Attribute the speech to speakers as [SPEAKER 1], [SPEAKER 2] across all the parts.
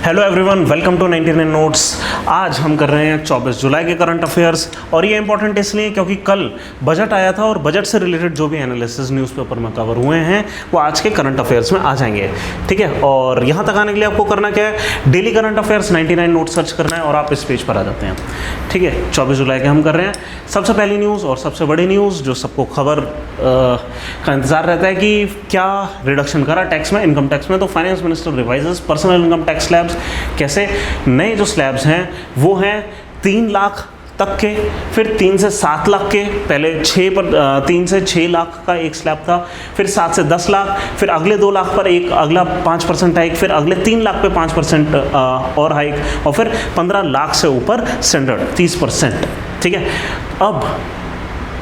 [SPEAKER 1] Hello everyone, welcome to 99 notes. आज हम कर रहे हैं 24 जुलाई के करंट अफेयर्स और ये इंपॉर्टेंट इसलिए क्योंकि कल बजट आया था और बजट से रिलेटेड जो भी एनालिसिस न्यूज़पेपर में कवर हुए हैं वो आज के करंट अफेयर्स में आ जाएंगे। ठीक है, और यहाँ तक आने के लिए आपको करना क्या है, daily current affairs 99 notes search करना है और आप इस पेज पर आ जाते हैं। ठीक है, 24 जुलाई के हम कर रहे हैं। सबसे पहली न्यूज़ और सबसे बड़ी न्यूज़ जो सबको खबर का इंतजार रहता है कि क्या रिडक्शन करा टैक्स में, इनकम टैक्स में। तो finance minister revises personal income tax slabs. कैसे? नए जो स्लैब्स हैं वो हैं 3 लाख तक के, फिर 3 से 7 लाख के, पहले 3 से 6 लाख का एक स्लैब था, फिर 7 से 10 लाख, फिर अगले 2 लाख पर एक अगला 5% हाइक, फिर अगले 3 लाख पे 5% और हाइक, और फिर 15 लाख से ऊपर स्टैंडर्ड 30%। ठीक है, अब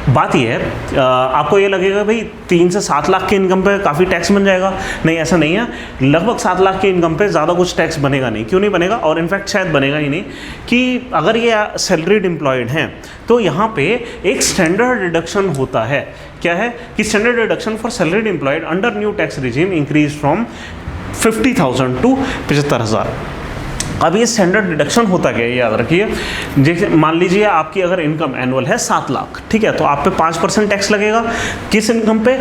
[SPEAKER 1] बात ये है, आपको ये लगेगा भाई 3 से 7 लाख की इनकम पे काफ़ी टैक्स बन जाएगा। नहीं, ऐसा नहीं है। लगभग 7 लाख की इनकम पे ज़्यादा कुछ टैक्स बनेगा नहीं। क्यों नहीं बनेगा? और इनफैक्ट शायद बनेगा ही नहीं कि अगर ये सैलरीड एम्प्लॉयड हैं तो यहाँ पे एक स्टैंडर्ड डिडक्शन होता है। क्या है कि standard deduction for salaried employed under new tax regime increase from 50,000 to 75,000। अब ये स्टैंडर्ड डिडक्शन होता क्या है, याद रखिए। जैसे मान लीजिए आपकी अगर इनकम एनुअल है 7 लाख, ठीक है, तो आप पे 5% टैक्स लगेगा। किस इनकम पे?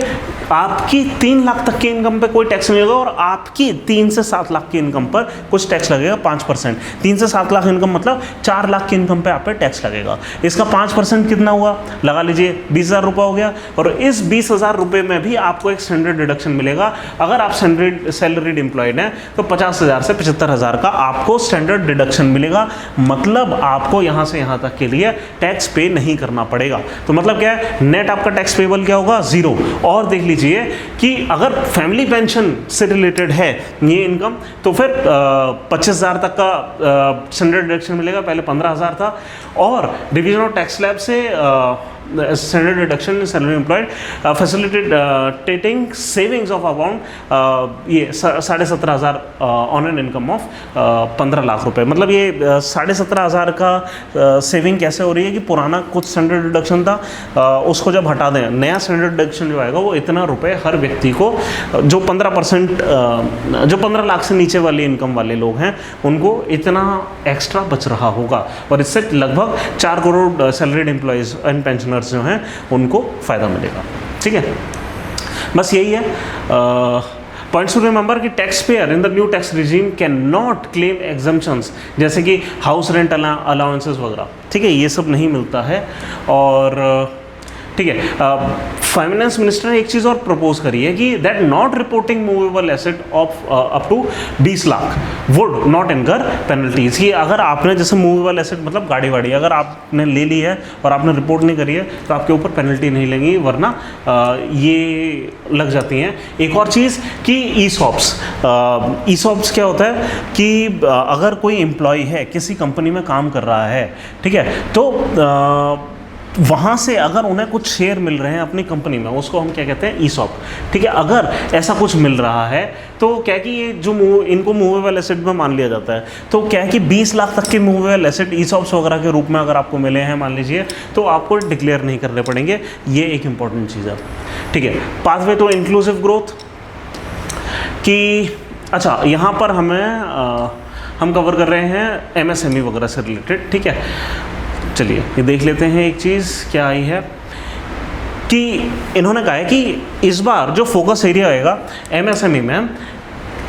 [SPEAKER 1] आपकी 3 लाख तक की इनकम पे कोई टैक्स नहीं लगेगा और आपकी 3 से 7 लाख की इनकम पर कुछ टैक्स लगेगा 5%। 3 से 7 लाख इनकम मतलब 4 लाख की इनकम पे आप पे टैक्स लगेगा। इसका 5% कितना हुआ? लगा लीजिए 20,000 रुपये हो गया। और इस 20,000 रुपये में भी आपको एक स्टैंडर्ड डिडक्शन मिलेगा। अगर आप सैलरीड एम्प्लॉयड हैं तो 50,000 से 75,000 का आपको स्टैंडर्ड डिडक्शन मिलेगा। मतलब आपको यहां से यहां तक के लिए टैक्स पे नहीं करना पड़ेगा। तो मतलब क्या है, नेट आपका टैक्स पेबल क्या होगा? 0। और देख लीजिए कि अगर फैमिली पेंशन से रिलेटेड है ये इनकम तो फिर 25,000 तक का स्टैंडर्ड डिडक्शन मिलेगा। पहले 15,000 था। और डिवीजन ऑफ टैक्स स्लैब से standard deduction salary employed facilitating savings of abound ये 17,500 on an income of 15 lakh रुपए। मतलब ये 17,500 का सेविंग कैसे हो रही है कि पुराना कुछ स्टैंडर्ड डिडक्शन था, उसको जब हटा दें, नया स्टैंडर्ड डिडक्शन जो आएगा वो इतना रुपए हर व्यक्ति को, जो 15% जो 15 लाख से नीचे वाली इनकम वाले लोग हैं उनको इतना एक्स्ट्रा बच रहा होगा। और इससे लगभग 4 crore salaried employees and pensioners जो हैं उनको फ़ायदा मिलेगा। ठीक है, बस यही है। पॉइंट्स टू रिमेंबर कि tax payer in the new tax regime can not claim exemptions, जैसे कि हाउस रेंट अलाउंसेस वगैरह। ठीक है, ये सब नहीं मिलता है। और ठीक है, फाइनेंस मिनिस्टर ने एक चीज़ और प्रपोज करी है कि that not reporting movable asset of up to 20 lakh would not incur penalties. कि अगर आपने जैसे मूवेबल एसेट मतलब गाड़ी वाड़ी अगर आपने ले ली है और आपने रिपोर्ट नहीं करी है तो आपके ऊपर पेनल्टी नहीं लगेगी, वरना ये लग जाती हैं। एक और चीज़ कि ईसॉप्स क्या होता है कि अगर कोई एम्प्लॉय है किसी कंपनी में काम कर रहा है, ठीक है, तो वहाँ से अगर उन्हें कुछ शेयर मिल रहे हैं अपनी कंपनी में, उसको हम क्या कहते हैं? ईसॉप। ठीक है, अगर ऐसा कुछ मिल रहा है तो क्या है कि ये जो इनको मूवेबल एसेट में मान लिया जाता है। तो क्या है कि 20 लाख तक के मूवेबल एसेट ईसॉप्स वगैरह के रूप में अगर आपको मिले हैं मान लीजिए, तो आपको डिक्लेयर नहीं करने पड़ेंगे। ये एक इंपॉर्टेंट चीज़ है। ठीक है, पाथवे टू इंक्लूसिव ग्रोथ कि अच्छा, यहाँ पर हम कवर कर रहे हैं MSME वगैरह से रिलेटेड। ठीक है, चलिए ये देख लेते हैं। एक चीज़ क्या आई है कि इन्होंने कहा है कि इस बार जो फोकस एरिया आएगा MSME में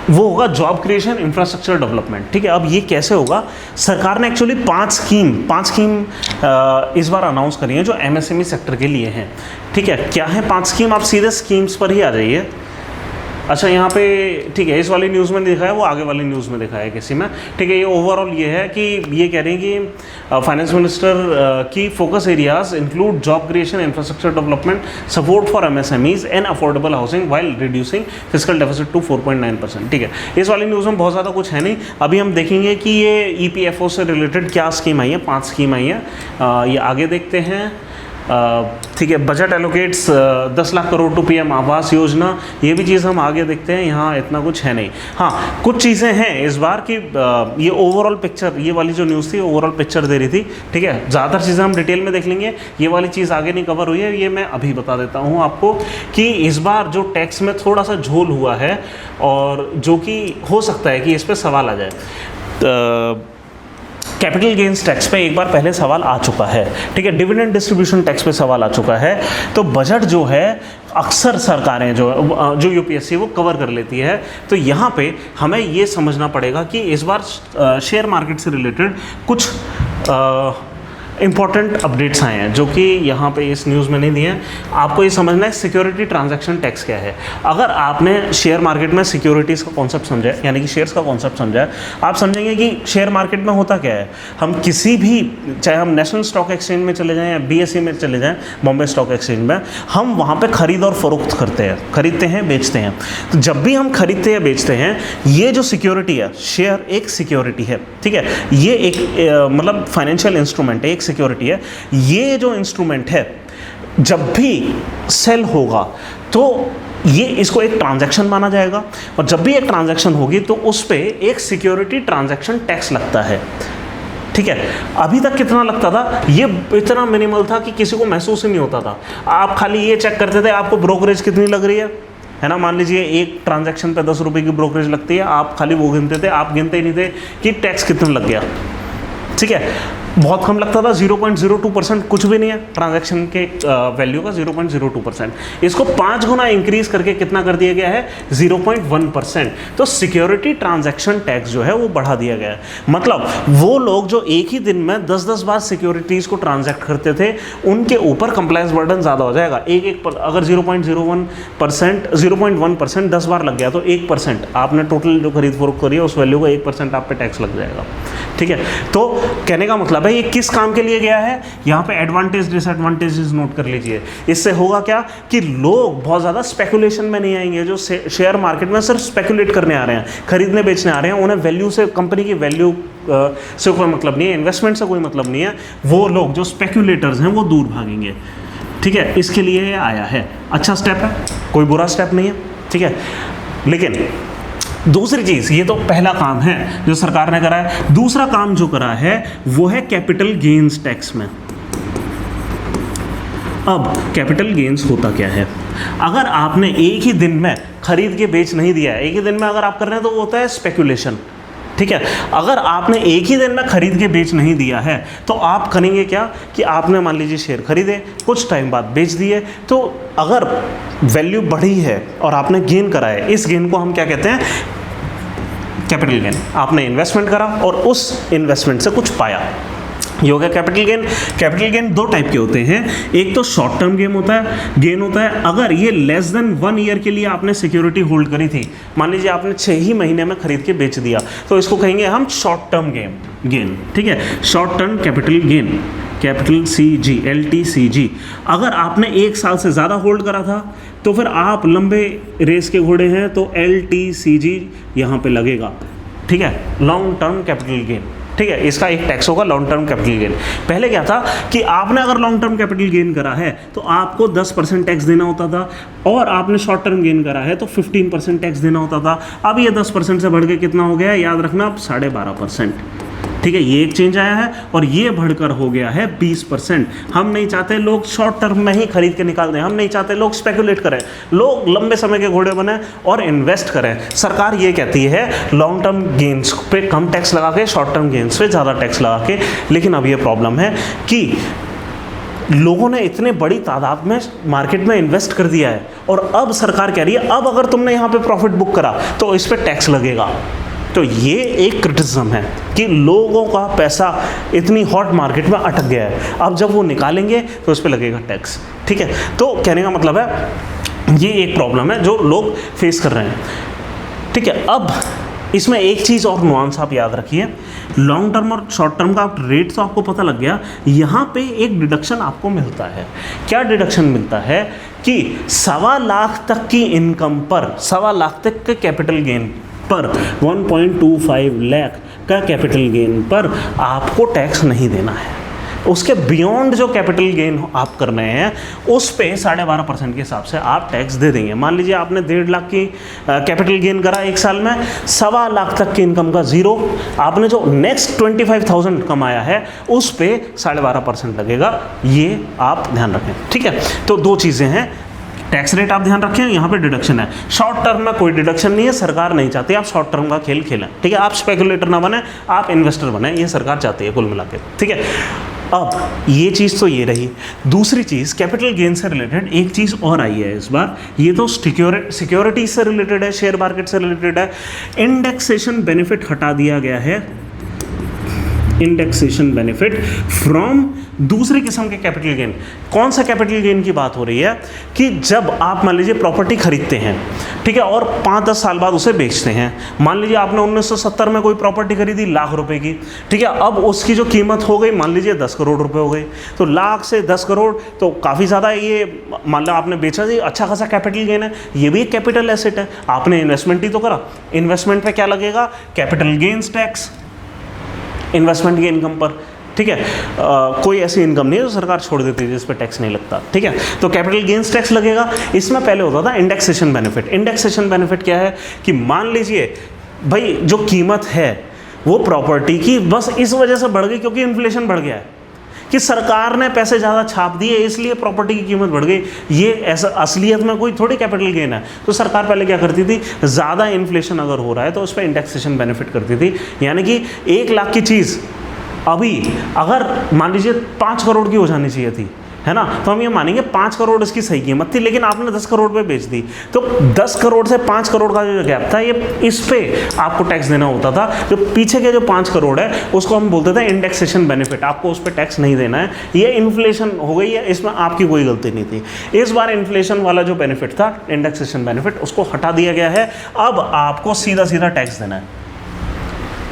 [SPEAKER 1] वो होगा जॉब क्रिएशन, इंफ्रास्ट्रक्चर डेवलपमेंट। ठीक है, अब ये कैसे होगा? सरकार ने एक्चुअली 5 स्कीम इस बार अनाउंस करी है जो MSME सेक्टर के लिए हैं। ठीक है, क्या है 5 स्कीम? आप सीधे स्कीम्स पर ही आ जाइए। अच्छा, यहाँ पे ठीक है, इस वाली न्यूज़ में दिखा है, वो आगे वाली न्यूज़ में दिखा है किसी में। ठीक है, ये ओवरऑल ये है कि ये कह रहे हैं कि फाइनेंस मिनिस्टर की focus areas include job creation, infrastructure development, support for MSMEs and affordable housing while reducing fiscal deficit to 4.9%। ठीक है, इस वाली न्यूज़ में बहुत ज़्यादा कुछ है नहीं। अभी हम देखेंगे कि ये EPFO से रिलेटेड क्या स्कीम आई है। 5 स्कीम आई है, ये आगे देखते हैं। ठीक है, budget allocates 10 lakh crore to PM Awas योजना, ये भी चीज़ हम आगे देखते हैं। यहाँ इतना कुछ है नहीं। हाँ, कुछ चीज़ें हैं इस बार की, ये ओवरऑल पिक्चर, ये वाली जो न्यूज़ थी ओवरऑल पिक्चर दे रही थी। ठीक है, ज़्यादातर चीज़ें हम डिटेल में देख लेंगे, ये वाली चीज़ आगे नहीं कवर हुई है। ये मैं अभी बता देता हूँ आपको कि इस बार जो टैक्स में थोड़ा सा झोल हुआ है और जो कि हो सकता है कि इस पर सवाल आ जाए। कैपिटल गेन्स टैक्स पे एक बार पहले सवाल आ चुका है, ठीक है। डिविडेंड डिस्ट्रीब्यूशन टैक्स पे सवाल आ चुका है। तो बजट जो है अक्सर सरकारें जो यूपीएससी वो कवर कर लेती है। तो यहाँ पे हमें ये समझना पड़ेगा कि इस बार शेयर मार्केट से रिलेटेड कुछ इंपॉर्टेंट अपडेट्स आए हैं जो कि यहाँ पे इस न्यूज़ में नहीं दिए हैं। आपको ये समझना है सिक्योरिटी ट्रांजैक्शन टैक्स क्या है। अगर आपने शेयर मार्केट में सिक्योरिटीज़ का कॉन्सेप्ट समझा है, यानी कि शेयर्स का कॉन्सेप्ट समझा है, आप समझेंगे कि शेयर मार्केट में होता क्या है। हम किसी भी, चाहे हम नेशनल स्टॉक एक्सचेंज में चले जाएँ या BSE में चले जाएँ, बॉम्बे स्टॉक एक्सचेंज में, हम वहाँ पर ख़रीद और फरोख्त करते हैं, खरीदते हैं, बेचते हैं। तो जब भी हम खरीदते या बेचते हैं, ये जो सिक्योरिटी है, शेयर एक सिक्योरिटी है, ठीक है। ये एक मतलब फाइनेंशियल इंस्ट्रूमेंट है, एक सिक्योरिटी है। ये जो इंस्ट्रूमेंट है जब भी सेल होगा तो ये इसको एक ट्रांजैक्शन माना जाएगा, और जब भी एक ट्रांजैक्शन होगी तो उस पे एक सिक्योरिटी ट्रांजैक्शन टैक्स लगता है, ठीक है। अभी तक कितना लगता था, ये इतना मिनिमल था कि किसी को महसूस ही नहीं होता था। आप खाली ये चेक करते थे आपको ब्रोकरेज कितनी लग रही है ना। मान लीजिए एक ट्रांजैक्शन पे 10 रुपये की ब्रोकरेज लगती है, आप खाली वो गिनते थे, आप गिनते ही नहीं थे कि टैक्स कितना लग गया, ठीक है। बहुत कम लगता था, 0.02%, कुछ भी नहीं है ट्रांजैक्शन के वैल्यू का, 0.02%। इसको 5 गुना इंक्रीज करके कितना कर दिया गया है, 0.1%। तो सिक्योरिटी ट्रांजैक्शन टैक्स जो है वो बढ़ा दिया गया है। मतलब वो लोग जो एक ही दिन में 10-10 बार सिक्योरिटीज़ को ट्रांजैक्ट करते थे, उनके ऊपर कंप्लायंस बर्डन ज़्यादा हो जाएगा। अगर 0.01%, 0.1% 10 बार लग गया तो 1% आपने टोटल जो खरीद फरोख्त करी है उस वैल्यू का 1% आप पे टैक्स लग जाएगा, ठीक है। तो कहने का मतलब है ये किस काम के लिए गया है, यहाँ पे एडवांटेज डिसएडवांटेजेस नोट कर लीजिए। इससे होगा क्या कि लोग बहुत ज़्यादा स्पेकुलेशन में नहीं आएंगे। जो शेयर मार्केट में सिर्फ स्पेकुलेट करने आ रहे हैं, खरीदने बेचने आ रहे हैं, उन्हें वैल्यू से, कंपनी की वैल्यू से कोई मतलब नहीं है, इन्वेस्टमेंट से कोई मतलब नहीं है। वो लोग जो स्पेकुलेटर्स हैं वो दूर भागेंगे, ठीक है। इसके लिए ये आया है, अच्छा स्टेप है, कोई बुरा स्टेप नहीं है, ठीक है। लेकिन दूसरी चीज़, ये तो पहला काम है जो सरकार ने करा है। दूसरा काम जो करा है वो है कैपिटल गेन्स टैक्स में। अब कैपिटल गेन्स होता क्या है, अगर आपने एक ही दिन में खरीद के बेच नहीं दिया है, एक ही दिन में अगर आप कर रहे हैं तो वो होता है स्पेकुलेशन, ठीक है। अगर आपने एक ही दिन में खरीद के बेच नहीं दिया है तो आप करेंगे क्या कि आपने मान लीजिए शेयर खरीदे, कुछ टाइम बाद बेच दिए, तो अगर वैल्यू बढ़ी है और आपने गेन करा है, इस गेन को हम क्या कहते हैं, कैपिटल गेन। आपने इन्वेस्टमेंट करा और उस इन्वेस्टमेंट से कुछ पाया, ये हो गया capital gain. Capital gain 2 type के होते हैं, एक तो शॉर्ट टर्म गेन होता है। अगर ये लेस देन 1 ईयर के लिए आपने सिक्योरिटी होल्ड करी थी, मान लीजिए आपने 6 ही महीने में खरीद के बेच दिया, तो इसको कहेंगे हम शॉर्ट टर्म गेन, ठीक है। Short term capital gain, capital CG, LTCG। अगर आपने 1 साल से ज़्यादा होल्ड करा था तो फिर आप लंबे रेस के घोड़े हैं तो LTCG यहाँ पे लगेगा, ठीक है। लॉन्ग टर्म कैपिटल गेन, ठीक है। इसका एक टैक्स होगा लॉन्ग टर्म कैपिटल गेन। पहले क्या था कि आपने अगर लॉन्ग टर्म कैपिटल गेन करा है तो आपको 10% टैक्स देना होता था, और आपने शॉर्ट टर्म गेन करा है तो 15% टैक्स देना होता था। अब ये 10% से बढ़ के कितना हो गया है, याद रखना, अब 12.5%, ठीक है। ये एक चेंज आया है, और ये बढ़कर हो गया है 20%। हम नहीं चाहते लोग शॉर्ट टर्म में ही खरीद के निकाल दें, हम नहीं चाहते लोग स्पेकुलेट करें, लोग लंबे समय के घोड़े बने और इन्वेस्ट करें। सरकार ये कहती है लॉन्ग टर्म गेन्स पे कम टैक्स लगा के, शॉर्ट टर्म गेन्स पे ज़्यादा टैक्स लगा के। लेकिन अब ये प्रॉब्लम है कि लोगों ने इतने बड़ी तादाद में मार्केट में इन्वेस्ट कर दिया है, और अब सरकार कह रही है अब अगर तुमने यहाँ पे प्रॉफिट बुक करा तो इस पर टैक्स लगेगा। तो ये एक क्रिटिसिज्म है कि लोगों का पैसा इतनी हॉट मार्केट में अटक गया है, अब जब वो निकालेंगे तो उस पर लगेगा टैक्स, ठीक है। तो कहने का मतलब है ये एक प्रॉब्लम है जो लोग फेस कर रहे हैं, ठीक है। अब इसमें एक चीज़ और नुआंस आप याद रखिए, लॉन्ग टर्म और शॉर्ट टर्म का रेट तो आपको पता लग गया। यहाँ पे एक डिडक्शन आपको मिलता है। क्या डिडक्शन मिलता है कि 1.25 लाख तक की इनकम पर, 1.25 लाख तक के कैपिटल गेन पर, 1.25 लाख का कैपिटल गेन पर आपको टैक्स नहीं देना है। उसके बियॉन्ड जो कैपिटल गेन आप कर रहे हैं उस पे 12.5% के हिसाब से आप टैक्स दे देंगे। मान लीजिए आपने 1.5 लाख की कैपिटल गेन करा एक साल में, 1.25 लाख तक की इनकम का 0, आपने जो नेक्स्ट 25,000 कमाया है उस पे 12.5% लगेगा। ये आप ध्यान रखें, ठीक है। तो 2 चीज़ें हैं, टैक्स रेट आप ध्यान रखें, यहाँ पे डिडक्शन है। शॉर्ट टर्म में कोई डिडक्शन नहीं है, सरकार नहीं चाहती आप शॉर्ट टर्म का खेल खेलें, ठीक है। आप स्पेकुलेटर ना बने, आप इन्वेस्टर बने, ये सरकार चाहती है कुल मिला के, ठीक है। अब ये चीज़ तो ये रही। दूसरी चीज़ कैपिटल गेन से रिलेटेड एक चीज़ और आई है इस बार, ये तो सिक्योरिटी से रिलेटेड है, शेयर मार्केट से रिलेटेड है। इंडेक्सेशन बेनिफिट हटा दिया गया है, इंडेक्सेशन बेनिफिट फ्रॉम दूसरी किस्म के कैपिटल गेन। कौन सा कैपिटल गेन की बात हो रही है कि जब आप मान लीजिए प्रॉपर्टी खरीदते हैं, ठीक है, और 5-10 साल बाद उसे बेचते हैं। मान लीजिए आपने 1970 में कोई प्रॉपर्टी खरीदी लाख रुपए की, ठीक है, अब उसकी जो कीमत हो गई मान लीजिए 10 करोड़ रुपए हो गई, तो लाख से 10 करोड़ तो काफ़ी ज़्यादा, ये मान लो आपने बेचा जी, अच्छा खासा कैपिटल गेन है, ये भी एक कैपिटल एसेट है, आपने इन्वेस्टमेंट ही तो करा। इन्वेस्टमेंट पे क्या लगेगा? कैपिटल गेन्स टैक्स, इन्वेस्टमेंट की इनकम पर, ठीक है। कोई ऐसी इनकम नहीं है जो सरकार छोड़ देती है जिस पर टैक्स नहीं लगता, ठीक है। तो कैपिटल गेन्स टैक्स लगेगा। इसमें पहले होता था इंडेक्सेशन बेनिफिट। इंडेक्सेशन बेनिफिट क्या है कि मान लीजिए भाई जो कीमत है वो प्रॉपर्टी की बस इस वजह से बढ़ गई क्योंकि इन्फ्लेशन बढ़ गया है, कि सरकार ने पैसे ज़्यादा छाप दिए इसलिए प्रॉपर्टी की कीमत बढ़ गई। ये ऐसा असलियत में कोई थोड़ी कैपिटल गेन है। तो सरकार पहले क्या करती थी, ज़्यादा इन्फ्लेशन अगर हो रहा है तो उस पर इंडेक्सेशन बेनिफिट करती थी। यानी कि 1 लाख की चीज़ अभी अगर मान लीजिए 5 करोड़ की हो जानी चाहिए थी, है ना, तो हम ये मानेंगे 5 करोड़ इसकी सही कीमत थी, लेकिन आपने 10 करोड़ पे बेच दी, तो 10 करोड़ से 5 करोड़ का जो गैप था, ये इस पे आपको टैक्स देना होता था। जो पीछे के जो 5 करोड़ है उसको हम बोलते थे इंडेक्सेशन बेनिफिट, आपको उस पर टैक्स नहीं देना है। ये इन्फ्लेशन हो गई है, इसमें आपकी कोई गलती नहीं थी। इस बार इन्फ्लेशन वाला जो बेनिफिट था, इंडेक्सेशन बेनिफिट, उसको हटा दिया गया है। अब आपको सीधा सीधा टैक्स देना है,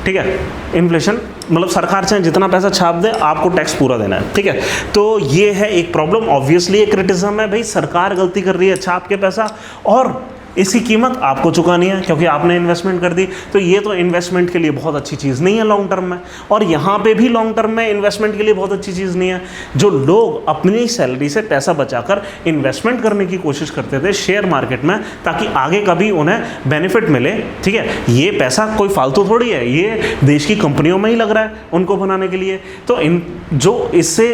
[SPEAKER 1] ठीक है। इन्फ्लेशन मतलब सरकार चाहे जितना पैसा छाप दे, आपको टैक्स पूरा देना है, ठीक है। तो ये है एक प्रॉब्लम, ऑब्वियसली एक क्रिटिसिज्म है, भाई सरकार गलती कर रही है, छाप के पैसा, और इसकी कीमत आपको चुकानी है क्योंकि आपने इन्वेस्टमेंट कर दी। तो ये तो इन्वेस्टमेंट के लिए बहुत अच्छी चीज़ नहीं है लॉन्ग टर्म में, और यहाँ पे भी लॉन्ग टर्म में इन्वेस्टमेंट के लिए बहुत अच्छी चीज़ नहीं है। जो लोग अपनी सैलरी से पैसा बचाकर इन्वेस्टमेंट करने की कोशिश करते थे शेयर मार्केट में, ताकि आगे कभी उन्हें बेनिफिट मिले, ठीक है, ये पैसा कोई फालतू थोड़ी है, ये देश की कंपनियों में ही लग रहा है उनको बनाने के लिए। तो इन जो इससे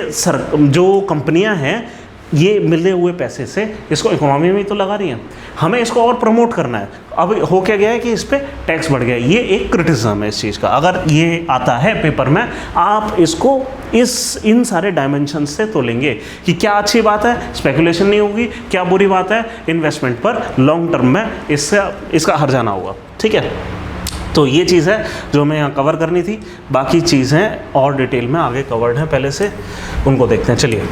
[SPEAKER 1] जो कंपनियाँ हैं, ये मिले हुए पैसे से इसको इकोनॉमी में तो लगा रही हैं, हमें इसको और प्रमोट करना है। अब हो क्या गया है कि इस पर टैक्स बढ़ गया, ये एक क्रिटिसिज्म है इस चीज़ का। अगर ये आता है पेपर में, आप इसको इन सारे डायमेंशन से तोलेंगे कि क्या अच्छी बात है, स्पेकुलेशन नहीं होगी, क्या बुरी बात है, इन्वेस्टमेंट पर लॉन्ग टर्म में इसका हर्जाना होगा, ठीक है। तो ये चीज़ है जो हमें यहाँ कवर करनी थी। बाकी चीज़ें और डिटेल में आगे कवर्ड हैं पहले से, उनको देखते हैं। चलिए,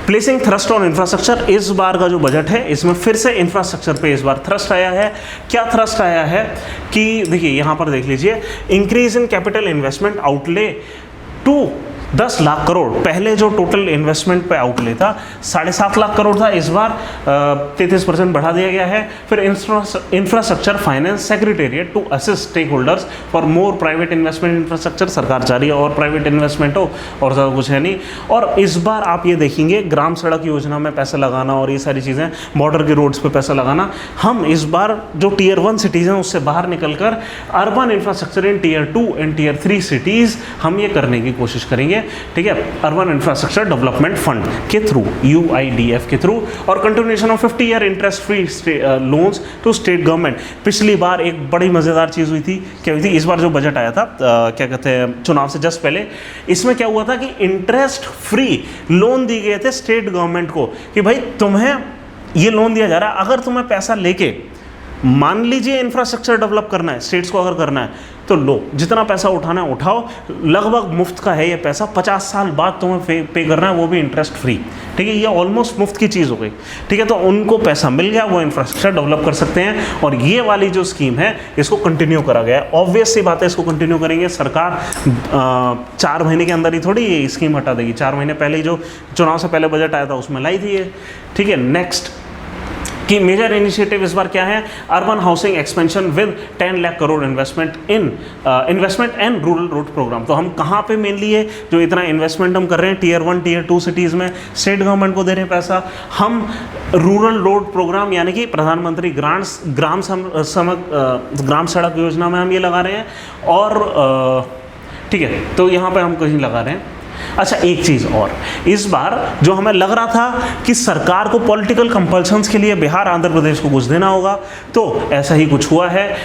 [SPEAKER 1] प्लेसिंग थ्रस्ट ऑन इंफ्रास्ट्रक्चर। इस बार का जो बजट है इसमें फिर से इंफ्रास्ट्रक्चर पे इस बार थ्रस्ट आया है। क्या थ्रस्ट आया है कि देखिए यहाँ पर देख लीजिए, increase in capital investment outlay to 10 lakh crore. पहले जो टोटल इन्वेस्टमेंट पे आउटले था 7.5 लाख करोड़ था, इस बार 33% बढ़ा दिया गया है। फिर infrastructure finance secretariat to assist stakeholders for more private investment infrastructure. सरकार चाह रही है और प्राइवेट इन्वेस्टमेंट हो, और ज़्यादा कुछ है नहीं। और इस बार आप ये देखेंगे ग्राम सड़क योजना में पैसा लगाना और ये सारी चीज़ें, बॉर्डर के रोड्स पे पैसा लगाना। हम इस बार जो टियर 1 सिटीज़ हैं उससे बाहर निकलकर urban infrastructure in tier 2 and tier 3 cities हम ये करने की कोशिश करेंगे, ठीक है, अर्बन इंफ्रास्ट्रक्चर डेवलपमेंट फंड के थ्रू, UIDF के थ्रू। और continuation of 50 year interest free loans to state government. पिछली बार एक बड़ी मज़ेदार चीज़ हुई थी, क्या हुई थी, इस बार जो बजट आया था क्या कहते हैं, चुनाव से जस्ट पहले, इसमें क्या हुआ था कि इंटरेस्ट फ्री लोन दिए गए थे स्टेट गवर्नमेंट को, कि भाई तुम्हें ये लोन दिया जा रहा है, अगर तुम्हें पैसा लेके मान लीजिए इंफ्रास्ट्रक्चर डेवलप करना है, स्टेट्स को अगर करना है तो लो, जितना पैसा उठाना है उठाओ, लगभग मुफ्त का है ये पैसा, 50 साल बाद तुम्हें पे करना है, वो भी इंटरेस्ट फ्री, ठीक है। ये ऑलमोस्ट मुफ्त की चीज़ हो गई, ठीक है। तो उनको पैसा मिल गया, वो इंफ्रास्ट्रक्चर डेवलप कर सकते हैं। और ये वाली जो स्कीम है इसको कंटिन्यू करा गया है। ऑब्वियस सी बात है, इसको कंटिन्यू करेंगे। सरकार 4 महीने के अंदर ही थोड़ी ये स्कीम हटा देगी। 4 महीने पहले ही जो चुनाव से पहले बजट आया था उसमें लाई थी ये, ठीक है। नेक्स्ट कि मेजर इनिशिएटिव इस बार क्या है, urban housing expansion with 10 lakh crore investment and rural road programme. तो हम कहाँ पे मेनली है जो इतना इन्वेस्टमेंट हम कर रहे हैं, टियर 1 टियर 2 सिटीज़ में स्टेट गवर्नमेंट को दे रहे हैं पैसा। हम रूरल रोड प्रोग्राम यानी कि प्रधानमंत्री ग्राम सड़क योजना में हम ये लगा रहे हैं। और ठीक है, तो यहाँ पे हम कहीं लगा रहे हैं अच्छा, एक चीज़ और, इस बार जो हमें लग रहा था कि सरकार को पॉलिटिकल कंपल्शंस के लिए बिहार आंध्र प्रदेश को कुछ देना होगा, तो ऐसा ही कुछ हुआ है।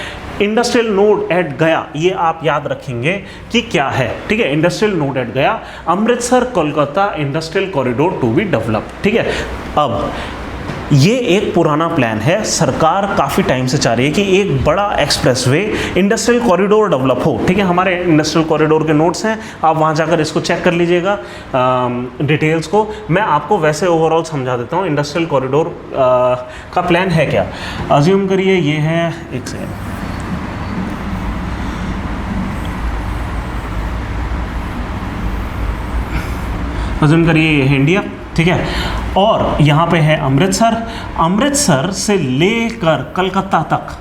[SPEAKER 1] इंडस्ट्रियल नोड एट गया, ये आप याद रखेंगे कि क्या है, ठीक है। Industrial node at Gaya, Amritsar Kolkata industrial corridor to be develop, ठीक है। अब ये एक पुराना प्लान है, सरकार काफ़ी टाइम से चाह रही है कि एक बड़ा एक्सप्रेसवे इंडस्ट्रियल कॉरिडोर डेवलप हो, ठीक है। हमारे इंडस्ट्रियल कॉरिडोर के नोट्स हैं, आप वहाँ जाकर इसको चेक कर लीजिएगा डिटेल्स को। मैं आपको वैसे ओवरऑल समझा देता हूँ इंडस्ट्रियल कॉरिडोर का प्लान है क्या। अज्यूम करिए ये है, एक सेकेंड, अज्यूम करिए ये है इंडिया, ठीक है। और यहाँ पे है अमृतसर, अमृतसर से लेकर कलकत्ता तक,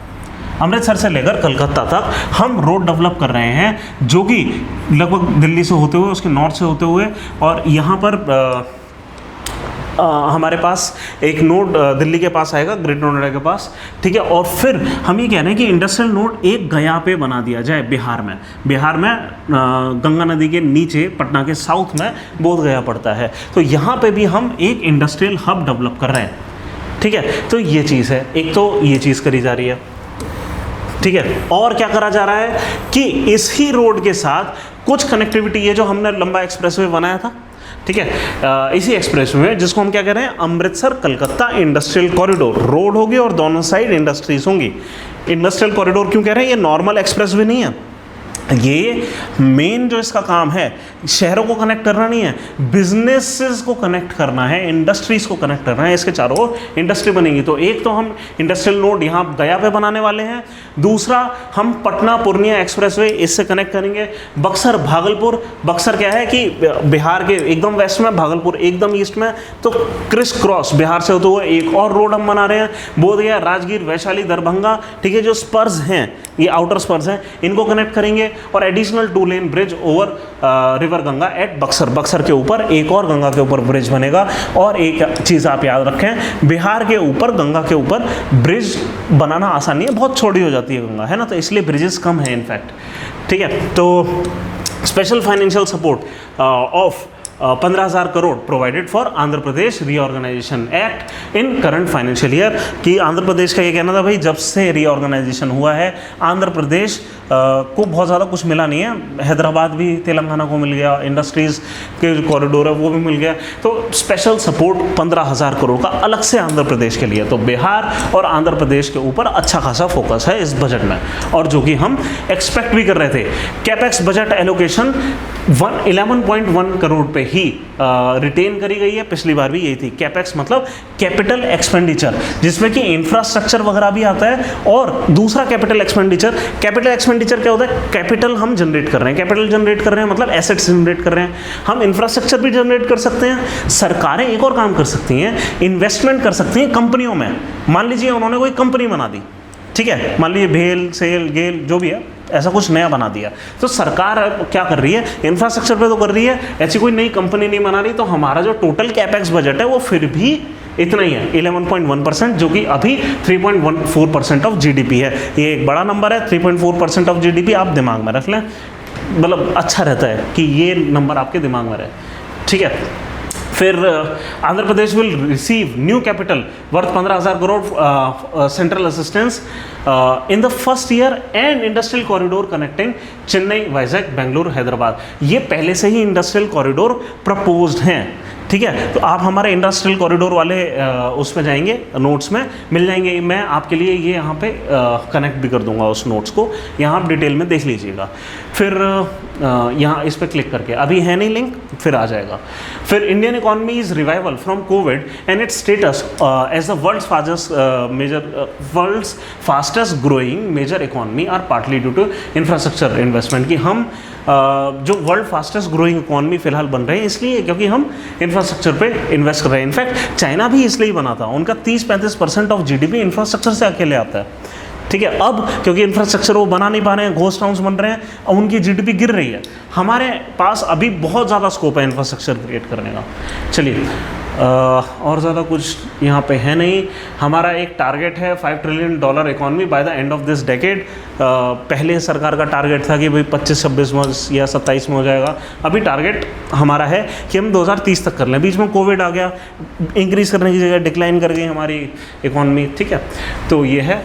[SPEAKER 1] अमृतसर से लेकर कलकत्ता तक हम रोड डेवलप कर रहे हैं, जो कि लगभग दिल्ली से होते हुए, उसके नॉर्थ से होते हुए, और यहाँ पर हमारे पास एक नोड दिल्ली के पास आएगा, ग्रेटर नोएडा के पास, ठीक है। और फिर हम ये कह रहे हैं कि इंडस्ट्रियल नोड एक गया पे बना दिया जाए बिहार में। बिहार में गंगा नदी के नीचे पटना के साउथ में बोध गया पड़ता है, तो यहाँ पे भी हम एक इंडस्ट्रियल हब डेवलप कर रहे हैं, ठीक है। तो ये चीज़ है, एक तो ये चीज़ करी जा रही है, ठीक है। और क्या करा जा रहा है कि इस ही रोड के साथ कुछ कनेक्टिविटी, ये जो हमने लंबा एक्सप्रेसवे बनाया था, ठीक है, इसी एक्सप्रेसवे में, जिसको हम क्या कह रहे हैं, Amritsar Calcutta industrial corridor, road होगी और दोनों साइड इंडस्ट्रीज होंगी। इंडस्ट्रियल कॉरिडोर क्यों कह रहे हैं, ये नॉर्मल एक्सप्रेसवे नहीं है, ये मेन जो इसका काम है शहरों को कनेक्ट करना नहीं है, बिजनेसेस को कनेक्ट करना है, इंडस्ट्रीज को कनेक्ट करना है, इसके चारों ओर इंडस्ट्री बनेगी। तो एक तो हम इंडस्ट्रियल नोड यहाँ गया पे बनाने वाले हैं, दूसरा हम पटना पूर्णिया एक्सप्रेसवे इससे कनेक्ट करेंगे। बक्सर भागलपुर, बक्सर क्या है कि बिहार के एकदम वेस्ट में, भागलपुर एकदम ईस्ट में, तो क्रिस क्रॉस बिहार से होते हुए एक और रोड हम बना रहे हैं, बोधगया राजगीर वैशाली दरभंगा, ठीक है। जो स्पर्स हैं, ये आउटर स्पर्स हैं, इनको कनेक्ट करेंगे, और additional 2 lane bridge over river Ganga at Buxar, Buxar के ऊपर एक और गंगा के ऊपर ब्रिज बनेगा। और एक चीज़ आप याद रखें, बिहार के ऊपर गंगा के ऊपर ब्रिज बनाना आसान नहीं है, बहुत छोटी हो जाती है गंगा, है ना, तो इसलिए ब्रिजेस कम है इनफैक्ट, ठीक है। तो special financial support of 15,000 crore provided for Andhra Pradesh reorganisation act in current financial year. कि आंध्र प्रदेश का ये कहना था भाई, जब से रीऑर्गेनाइजेशन हुआ है आंध्र प्रदेश को बहुत ज़्यादा कुछ मिला नहीं है, हैदराबाद भी तेलंगाना को मिल गया, इंडस्ट्रीज़ के जो कॉरिडोर है वो भी मिल गया, तो स्पेशल सपोर्ट 15,000 करोड़ का अलग से आंध्र प्रदेश के लिए। तो बिहार और आंध्र प्रदेश के ऊपर अच्छा खासा फोकस है इस बजट में, और जो कि हम एक्सपेक्ट भी कर रहे थे। कैपेक्स बजट एलोकेशन 11.1 करोड़ पे ही रिटेन करी गई है, पिछली बार भी यही थी। कैपेक्स मतलब कैपिटल एक्सपेंडिचर, जिसमें कि इंफ्रास्ट्रक्चर वगैरह भी आता है, और दूसरा कैपिटल एक्सपेंडिचर। कैपिटल एक्सपेंडिचर क्या होता है, कैपिटल हम जनरेट कर रहे हैं, कैपिटल जनरेट कर रहे हैं मतलब एसेट्स जनरेट कर रहे हैं, हम इंफ्रास्ट्रक्चर भी जनरेट कर सकते हैं। सरकारें एक और काम कर सकती हैं, इन्वेस्टमेंट कर सकती हैं कंपनियों में। मान लीजिए उन्होंने कोई कंपनी बना दी, ठीक है, मान लीजिए भेल सेल गेल जो भी है, ऐसा कुछ नया बना दिया, तो सरकार क्या कर रही है, इंफ्रास्ट्रक्चर पे तो कर रही है, ऐसी कोई नई कंपनी नहीं बना रही, तो हमारा जो टोटल कैपेक्स बजट है वो फिर भी इतना ही है, 11.1%, जो कि अभी 3.14% ऑफ जीडीपी है। ये एक बड़ा नंबर है, 3.4% ऑफ जीडीपी, आप दिमाग में रख लें, मतलब अच्छा रहता है कि ये नंबर आपके दिमाग में रहे, ठीक है। फिर Andhra Pradesh will receive new capital worth 15,000 crore central assistance in the first year and industrial corridor connecting Chennai Vizag Bengaluru Hyderabad. ये पहले से ही इंडस्ट्रियल कॉरिडोर प्रपोज्ड हैं, ठीक है। तो आप हमारे इंडस्ट्रियल कॉरिडोर वाले उसमें जाएंगे, नोट्स में मिल जाएंगे, मैं आपके लिए ये यहाँ पे कनेक्ट भी कर दूंगा उस नोट्स को, यहाँ आप डिटेल में देख लीजिएगा। फिर यहाँ इस पर क्लिक करके, अभी है नहीं लिंक, फिर आ जाएगा। फिर Indian economy is revival from Covid and its status as the world's fastest growing major economy are partly due to infrastructure investment. कि हम जो वर्ल्ड फास्टेस्ट ग्रोइंग इकोनॉमी फिलहाल बन रहे हैं इसलिए क्योंकि हम इंफ्रास्ट्रक्चर पे इन्वेस्ट कर रहे हैं। इनफैक्ट चाइना भी इसलिए बना था, उनका 30-35% ऑफ जीडीपी इंफ्रास्ट्रक्चर से अकेले आता है, ठीक है। अब क्योंकि इंफ्रास्ट्रक्चर वो बना नहीं पा रहे हैं, घोस्ट टाउन्स बन रहे हैं और उनकी जीडीपी गिर रही है। हमारे पास अभी बहुत ज़्यादा स्कोप है इंफ्रास्ट्रक्चर क्रिएट करने का। चलिए और ज़्यादा कुछ यहाँ पे है नहीं। हमारा एक टारगेट है $5 trillion economy by the end of this decade. पहले सरकार का टारगेट था कि भाई 25-26 में या 27 में हो जाएगा। अभी टारगेट हमारा है कि हम 2030 तक कर लें। बीच में कोविड आ गया, इंक्रीज़ करने की जगह डिक्लाइन कर गई हमारी इकॉनमी, ठीक है। तो ये है,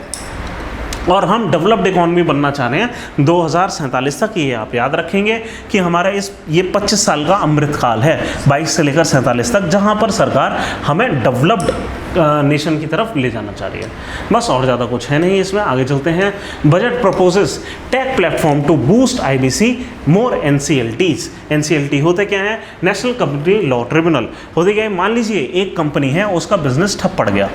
[SPEAKER 1] और हम डेवलप्ड इकॉनमी बनना चाह रहे हैं 2047 तक। ये आप याद रखेंगे कि हमारा ये 25 साल का अमृत काल है, 22 से लेकर 47 तक, जहाँ पर सरकार हमें डेवलप्ड नेशन की तरफ ले जाना चाह रही है। बस, और ज़्यादा कुछ है नहीं इसमें। आगे चलते हैं। Budget proposes tech platform to boost IBC more NCLTs। NCLT होते क्या हैं? National company law tribunal. होते क्या है? मान लीजिए एक कंपनी है, उसका बिजनेस ठप पड़ गया।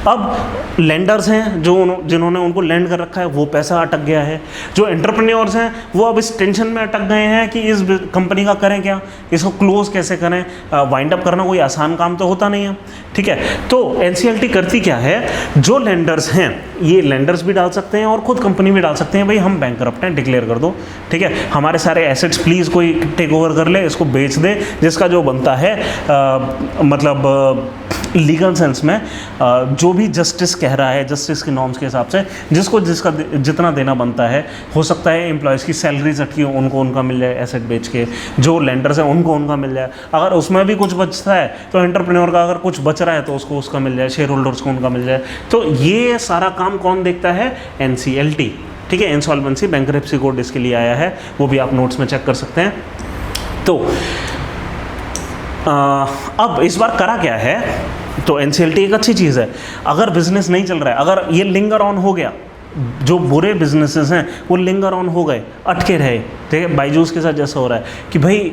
[SPEAKER 1] अब लेंडर्स हैं जिन्होंने उनको लेंड कर रखा है, वो पैसा अटक गया है। जो एंटरप्रेन्योर्स हैं वो अब इस टेंशन में अटक गए हैं कि इस कंपनी का करें क्या, इसको क्लोज कैसे करें। वाइंड अप करना कोई आसान काम तो होता नहीं है, ठीक है। तो NCLT करती क्या है? जो लेंडर्स हैं, ये लेंडर्स भी डाल सकते हैं और खुद कंपनी भी डाल सकते हैं, भाई हम बैंकरप्ट हैं, डिक्लेयर कर दो, ठीक है। हमारे सारे एसेट्स प्लीज़ कोई टेक ओवर कर ले, इसको बेच दे, जिसका जो बनता है मतलब लीगल सेंस में जो भी जस्टिस कह रहा है, जस्टिस की नॉर्म्स के हिसाब से जिसको जिसका जितना देना बनता है। हो सकता है एम्प्लॉयज़ की सैलरीज अटकी हो, उनको उनका मिल जाए एसेट बेच के। जो लेंडर्स हैं उनको उनका मिल जाए। अगर उसमें भी कुछ बचता है तो एंटरप्रेन्योर का अगर कुछ बच रहा है तो उसको उसका मिल जाए, शेयर होल्डर्स को उनका मिल जाए। तो ये सारा काम कौन देखता है? NCLT, ठीक है। इंसॉल्वेंसी बैंकरप्सी कोड इसके लिए आया है, वो भी आप नोट्स में चेक कर सकते हैं। तो अब इस बार करा क्या है? तो NCLT एक अच्छी चीज़ है। अगर बिजनेस नहीं चल रहा है, अगर ये लिंगर ऑन हो गया, जो बुरे बिजनेसेस हैं वो लिंगर ऑन हो गए, अटके रहे, ठीक है। बायजूस के साथ जैसा हो रहा है कि भाई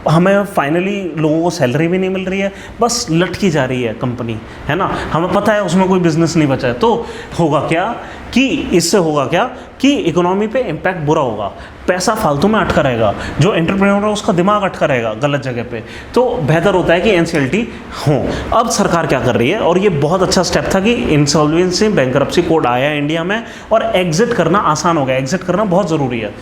[SPEAKER 1] हमें फाइनली लोगों को सैलरी भी नहीं मिल रही है, बस लटकी जा रही है कंपनी, है ना। हमें पता है उसमें कोई बिजनेस नहीं बचा है। तो होगा क्या कि इससे होगा क्या कि इकोनॉमी पे इम्पैक्ट बुरा होगा, पैसा फालतू में अटका रहेगा, जो एंटरप्रेन्योर है उसका दिमाग अटका रहेगा गलत जगह पे। तो बेहतर होता है कि NCLT हो। अब सरकार क्या कर रही है, और ये बहुत अच्छा स्टेप था कि इंसॉल्वेंसी बैंकरप्सी कोड आया इंडिया में, और एग्जिट करना आसान हो गया। एग्जिट करना बहुत ज़रूरी है,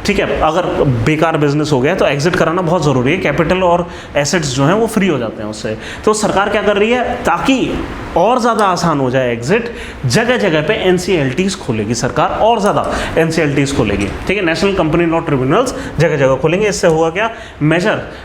[SPEAKER 1] ठीक है। अगर बेकार बिजनेस हो गया तो एग्जिट कराना बहुत ज़रूरी है। कैपिटल और एसेट्स जो हैं वो फ्री हो जाते हैं उससे। तो सरकार क्या कर रही है, ताकि और ज़्यादा आसान हो जाए एग्जिट, जगह जगह पे NCLTs खोलेगी सरकार, और ज़्यादा NCLTs खोलेगी, ठीक है। नेशनल कंपनी लॉ ट्रिब्यूनल्स जगह जगह खोलेंगे। इससे होगा क्या?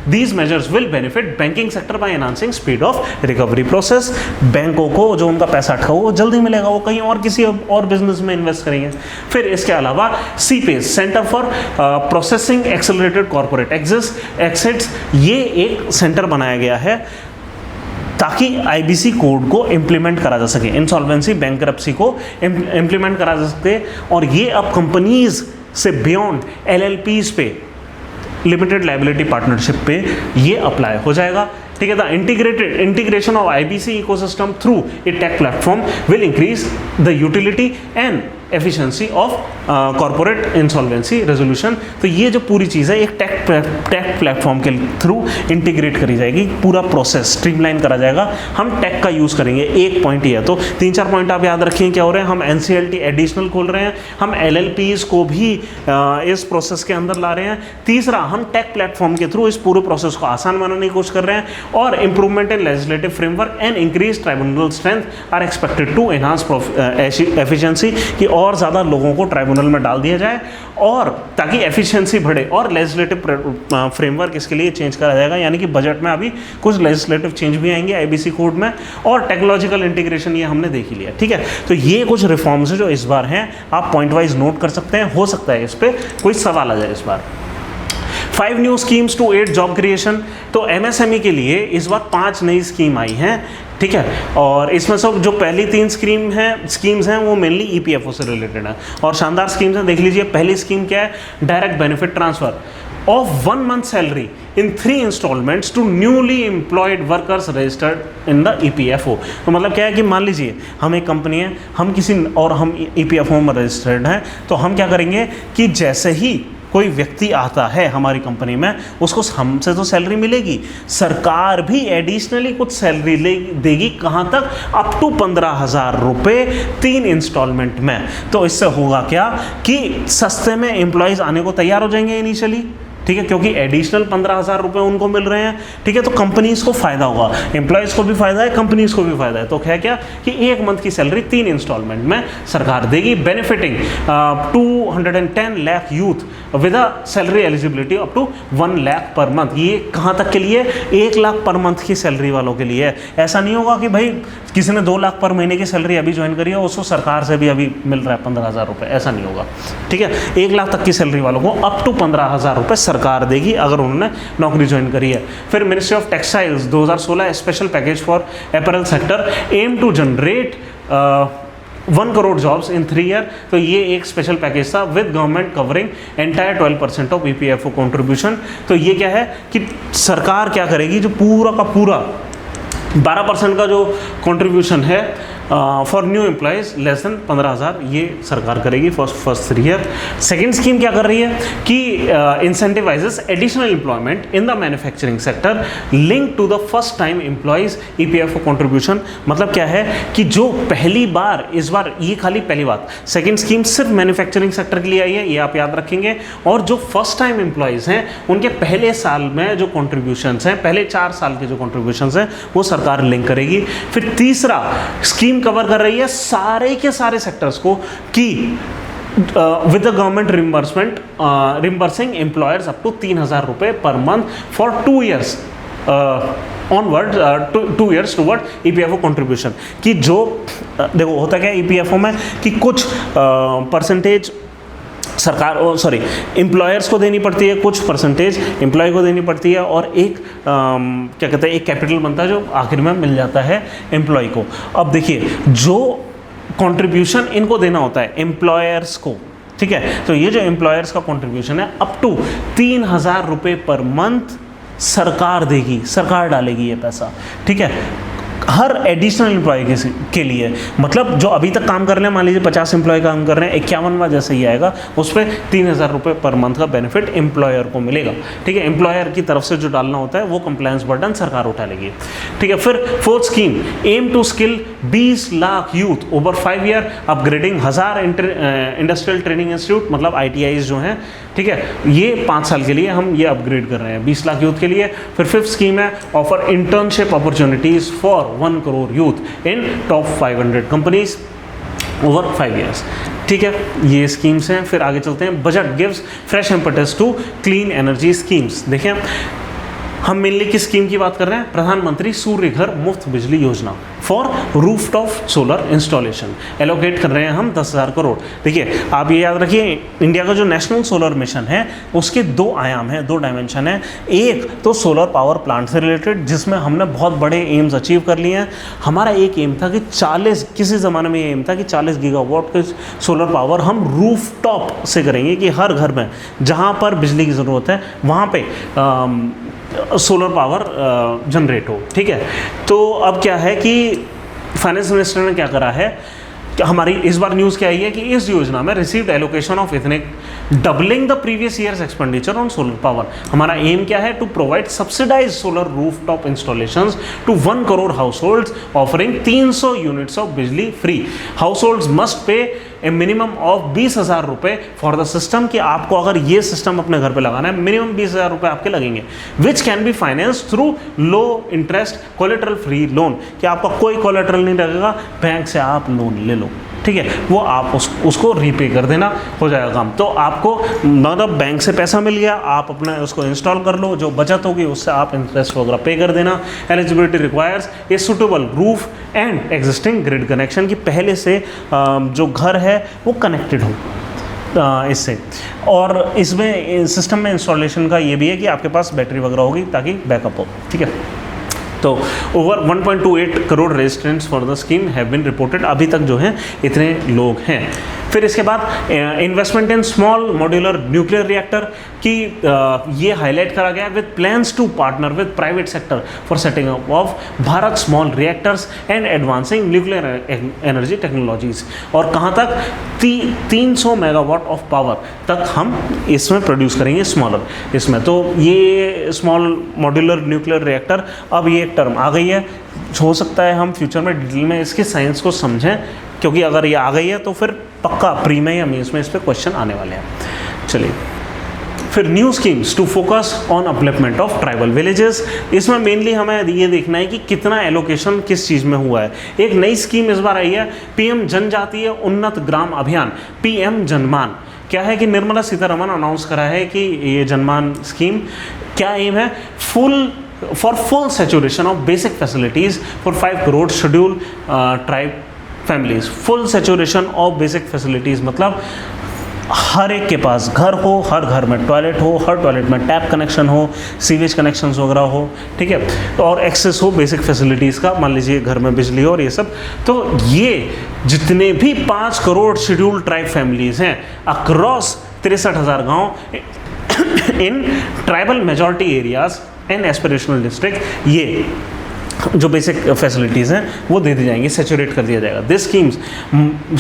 [SPEAKER 1] These measures will benefit banking sector bye enhancing speed of recovery process. बैंकों को जो उनका पैसा अटका वो जल्दी मिलेगा, वो कहीं और किसी और बिजनेस में इन्वेस्ट करेंगे। फिर इसके अलावा CPACE, centre for processing accelerated corporate exits, ये एक सेंटर बनाया गया है ताकि IBC कोड को इम्प्लीमेंट करा जा सके, इंसॉल्वेंसी बैंकरप्सी को इम्प्लीमेंट करा जा सके। और ये अब कंपनीज से बियॉन्ड LLPs पे, लिमिटेड लाइबिलिटी पार्टनरशिप पे ये अप्लाई हो जाएगा, ठीक है। The integration of IBC ecosystem through a take platform will increase the utility and efficiency of corporate insolvency resolution. तो ये जो पूरी चीज़ है एक टेक प्लेटफॉर्म के थ्रू इंटीग्रेट करी जाएगी, पूरा प्रोसेस स्ट्रीमलाइन करा जाएगा। हम टेक का यूज़ करेंगे, एक पॉइंट ही है। तो 3-4 पॉइंट आप याद रखिए क्या हो रहे हैं। हम NCLT एडिशनल खोल रहे हैं, हम LLPs को भी इस प्रोसेस के अंदर ला रहे हैं। तीसरा, हम टेक प्लेटफॉर्म के थ्रू इस पूरे प्रोसेस को आसान बनाने की कोशिश कर रहे हैं। और improvement in legislative framework and increase tribunal strength are expected to enhance efficiency, कि और ज़्यादा लोगों को ट्राइब्यूनल में डाल दिया जाए, और ताकि एफिशिएंसी बढ़े। और लेजिस्लेटिव फ्रेमवर्क इसके लिए चेंज करा जाएगा, यानी कि बजट में अभी कुछ लेजिस्लेटिव चेंज भी आएंगे IBC कोड में, और टेक्नोलॉजिकल इंटीग्रेशन ये हमने देख ही लिया, ठीक है। तो ये कुछ रिफॉर्म्स है जो इस बार हैं, आप पॉइंट वाइज नोट कर सकते हैं। हो सकता है इस पर कोई सवाल आ जाए इस बार। 5 new schemes to aid job creation. तो MSME के लिए इस बार 5 नई स्कीम आई हैं, ठीक है। और इसमें सब जो पहली 3 स्कीम्स हैं वो मेनली EPFO से रिलेटेड है, और शानदार स्कीम्स हैं। देख लीजिए, पहली स्कीम क्या है? Direct benefit transfer of 1 month salary in 3 instalments to newly employed workers registered in the EPFO। तो मतलब क्या है कि मान लीजिए हम एक कंपनी है, हम हम EPFO में रजिस्टर्ड हैं, तो हम क्या करेंगे कि जैसे ही कोई व्यक्ति आता है हमारी कंपनी में, उसको हमसे तो सैलरी मिलेगी, सरकार भी एडिशनली कुछ सैलरी देगी। कहाँ तक? अप टू 15,000 रुपये 3 इंस्टॉलमेंट में। तो इससे होगा क्या कि सस्ते में एम्प्लॉयज़ आने को तैयार हो जाएंगे इनिशियली, ठीक है, क्योंकि एडिशनल 15,000 रुपये उनको मिल रहे हैं, ठीक है, तो कंपनीज को फायदा होगा, एम्प्लॉयज़ को भी फायदा है, कंपनीज को भी फायदा है। तो है क्या कि 1 मंथ की सैलरी 3 इंस्टॉलमेंट में सरकार देगी, benefiting 210 lakh youth with a salary eligibility up to 1 lakh per month. ये कहाँ तक के लिए? 1 लाख पर मंथ की सैलरी वालों के लिए है। ऐसा नहीं होगा कि भाई किसी ने 2 लाख पर महीने की सैलरी अभी ज्वाइन करी है, उसको सरकार से भी अभी मिल रहा है 15,000 रुपये, ऐसा नहीं होगा, ठीक है। 1 लाख तक की सैलरी वालों को अप टू 15,000 रुपये सरकार देगी अगर उन्होंने नौकरी ज्वाइन करी है। फिर ministry of textiles 2016 special package for apparel sector aim to generate 1 crore jobs in 3 year. तो ये एक स्पेशल पैकेज था with government covering entire 12% of EPFO contribution. तो ये क्या है कि सरकार क्या करेगी, जो पूरा का पूरा 12% का जो कंट्रीब्यूशन है for new employees less than 15,000, ये सरकार करेगी फर्स्ट 3 ईयर। सेकेंड स्कीम क्या कर रही है कि incentivises additional employment in the manufacturing sector link to the first time employees EPFO contribution. मतलब क्या है कि जो पहली बार, इस बार ये खाली पहली बात, सेकेंड स्कीम सिर्फ मैन्युफैक्चरिंग सेक्टर के लिए आई है, ये आप याद रखेंगे। और जो फर्स्ट टाइम एम्प्लॉयज़ हैं उनके पहले साल में जो कॉन्ट्रीब्यूशंस हैं, पहले 4 साल के जो कॉन्ट्रीब्यूशंस हैं वो सरकार लिंक करेगी। फिर तीसरा स्कीम कवर कर रही है सारे के सारे सेक्टर्स को कि with the government reimbursing employers up to 3,000 रुपये per month for 2 years onward, 2 years toward EPFO contribution. कि जो देखो होता क्या है ईपीएफओ में कि कुछ परसेंटेज सरकार एम्प्लॉयर्स को देनी पड़ती है, कुछ परसेंटेज एम्प्लॉय को देनी पड़ती है, और एक क्या कहते हैं एक कैपिटल बनता है जो आखिर में मिल जाता है एम्प्लॉय को। अब देखिए जो कंट्रीब्यूशन इनको देना होता है एम्प्लॉयर्स को, ठीक है, तो ये जो एम्प्लॉयर्स का कंट्रीब्यूशन है अप टू 3,000 रुपये पर मंथ सरकार देगी, सरकार डालेगी ये पैसा, ठीक है, हर एडिशनल एम्प्लॉय के लिए। मतलब जो अभी तक काम कर रहे हैं, मान लीजिए 50 एम्प्लॉय काम कर रहे हैं, 51वां जैसे ही आएगा उस पर 3,000 रुपये पर मंथ का बेनिफिट एम्प्लॉयर को मिलेगा, ठीक है। एम्प्लॉयर की तरफ से जो डालना होता है वो कंप्लायंस बर्डन सरकार उठा लेगी, ठीक है। फिर fourth scheme aim to skill 20 lakh youth over 5 year, upgrading 1000 industrial training institute, मतलब ITIs जो हैं, ठीक है, ये 5 साल के लिए हम ये अपग्रेड कर रहे हैं 20 लाख यूथ के लिए। फिर फिफ्थ स्कीम है offer internship opportunities for 1 crore youth in top 500 companies over 5 years, ठीक है, ये स्कीम्स हैं। फिर आगे चलते हैं, budget gives fresh impetus to clean energy schemes. देखिए हम मेनली किस स्कीम की बात कर रहे हैं, प्रधानमंत्री सूर्य घर मुफ्त बिजली योजना for rooftop solar installation allocate कर रहे हैं हम 10,000 करोड़। देखिए आप ये याद रखिए, इंडिया का जो नेशनल सोलर मिशन है उसके 2 आयाम हैं, 2 डायमेंशन हैं। एक तो सोलर पावर प्लांट से रिलेटेड, जिसमें हमने बहुत बड़े एम्स अचीव कर लिए हैं। हमारा एक एम था कि 40, किसी ज़माने में ये एम था कि 40 गीगावाट के सोलर पावर हम रूफटॉप से करेंगे, कि हर घर में जहाँ पर बिजली की ज़रूरत है वहाँ पे सोलर पावर जनरेट हो, ठीक है। तो अब क्या है कि फाइनेंस मिनिस्टर ने क्या करा है कि हमारी इस बार न्यूज़ क्या आई है कि इस योजना में रिसीव्ड एलोकेशन ऑफ इथनिक doubling the previous year's expenditure on solar power. हमारा एम क्या है, to provide subsidise solar rooftop installations to 1 crore households offering 300 units of बिजली free. Households must pay a minimum of 20,000 रुपये for the system, कि आपको अगर ये system अपने घर पे लगाना है मिनिमम 20,000 रुपये आपके लगेंगे, which can be finance through low interest collateral free loan, कि आपका कोई कोलेटरल नहीं लगेगा, बैंक से आप लोन ले लो, ठीक है, वो आप उसको रीपे कर देना, हो जाएगा काम। तो आपको मतलब बैंक से पैसा मिल गया, आप अपना उसको इंस्टॉल कर लो, जो बचत होगी उससे आप इंटरेस्ट वगैरह पे कर देना। Eligibility requires a suitable roof and existing grid connection, की पहले से जो घर है वो कनेक्टेड हो इससे। और इसमें सिस्टम में इंस्टॉलेशन का ये भी है कि आपके पास बैटरी वगैरह होगी ताकि बैकअप हो, ठीक है। तो over 1.28 crore registrants for the scheme have been reported, अभी तक जो हैं इतने लोग हैं। फिर इसके बाद investment in small modular nuclear reactor की ये हाईलाइट करा गया with plans to partner with private sector for setting up of Bharat small reactors and advancing nuclear energy technologies. और कहाँ तक 300 मेगावाट ऑफ पावर तक हम इसमें प्रोड्यूस करेंगे स्मॉलर इसमें। तो ये स्मॉल मॉड्यूलर न्यूक्लियर रिएक्टर अब ये एक टर्म आ गई है, हो सकता है हम फ्यूचर में डिटेल में इसके साइंस को समझें, क्योंकि अगर ये आ गई है तो फिर पक्का प्री में या मेंस में इस पर क्वेश्चन आने वाले हैं। चलिए फिर new schemes to focus on upliftment of tribal villages, इसमें मेनली हमें ये देखना है कि कितना एलोकेशन किस चीज़ में हुआ है। एक नई स्कीम इस बार आई है, पीएम जनजातीय उन्नत ग्राम अभियान, पीएम जनमान। क्या है कि निर्मला सीतारमण अनाउंस करा है कि ये जनमान स्कीम क्या एम है, for full saturation of basic facilities for 5 crore schedule tribe families. Full saturation of basic facilities मतलब हर एक के पास घर हो, हर घर में टॉयलेट हो, हर टॉयलेट में टैप कनेक्शन हो, सीवेज कनेक्शंस वगैरह हो, ठीक है, और एक्सेस हो बेसिक फैसिलिटीज़ का, मान लीजिए घर में बिजली हो और ये सब। तो ये जितने भी 5 करोड़ शेड्यूल ट्राइब फैमिलीज़ हैं अक्रॉस 63,000 गाँव in tribal majority areas and aspirational district, ये जो बेसिक फैसिलिटीज़ हैं वो दे दी जाएंगी, सेचुरेट कर दिया जाएगा। This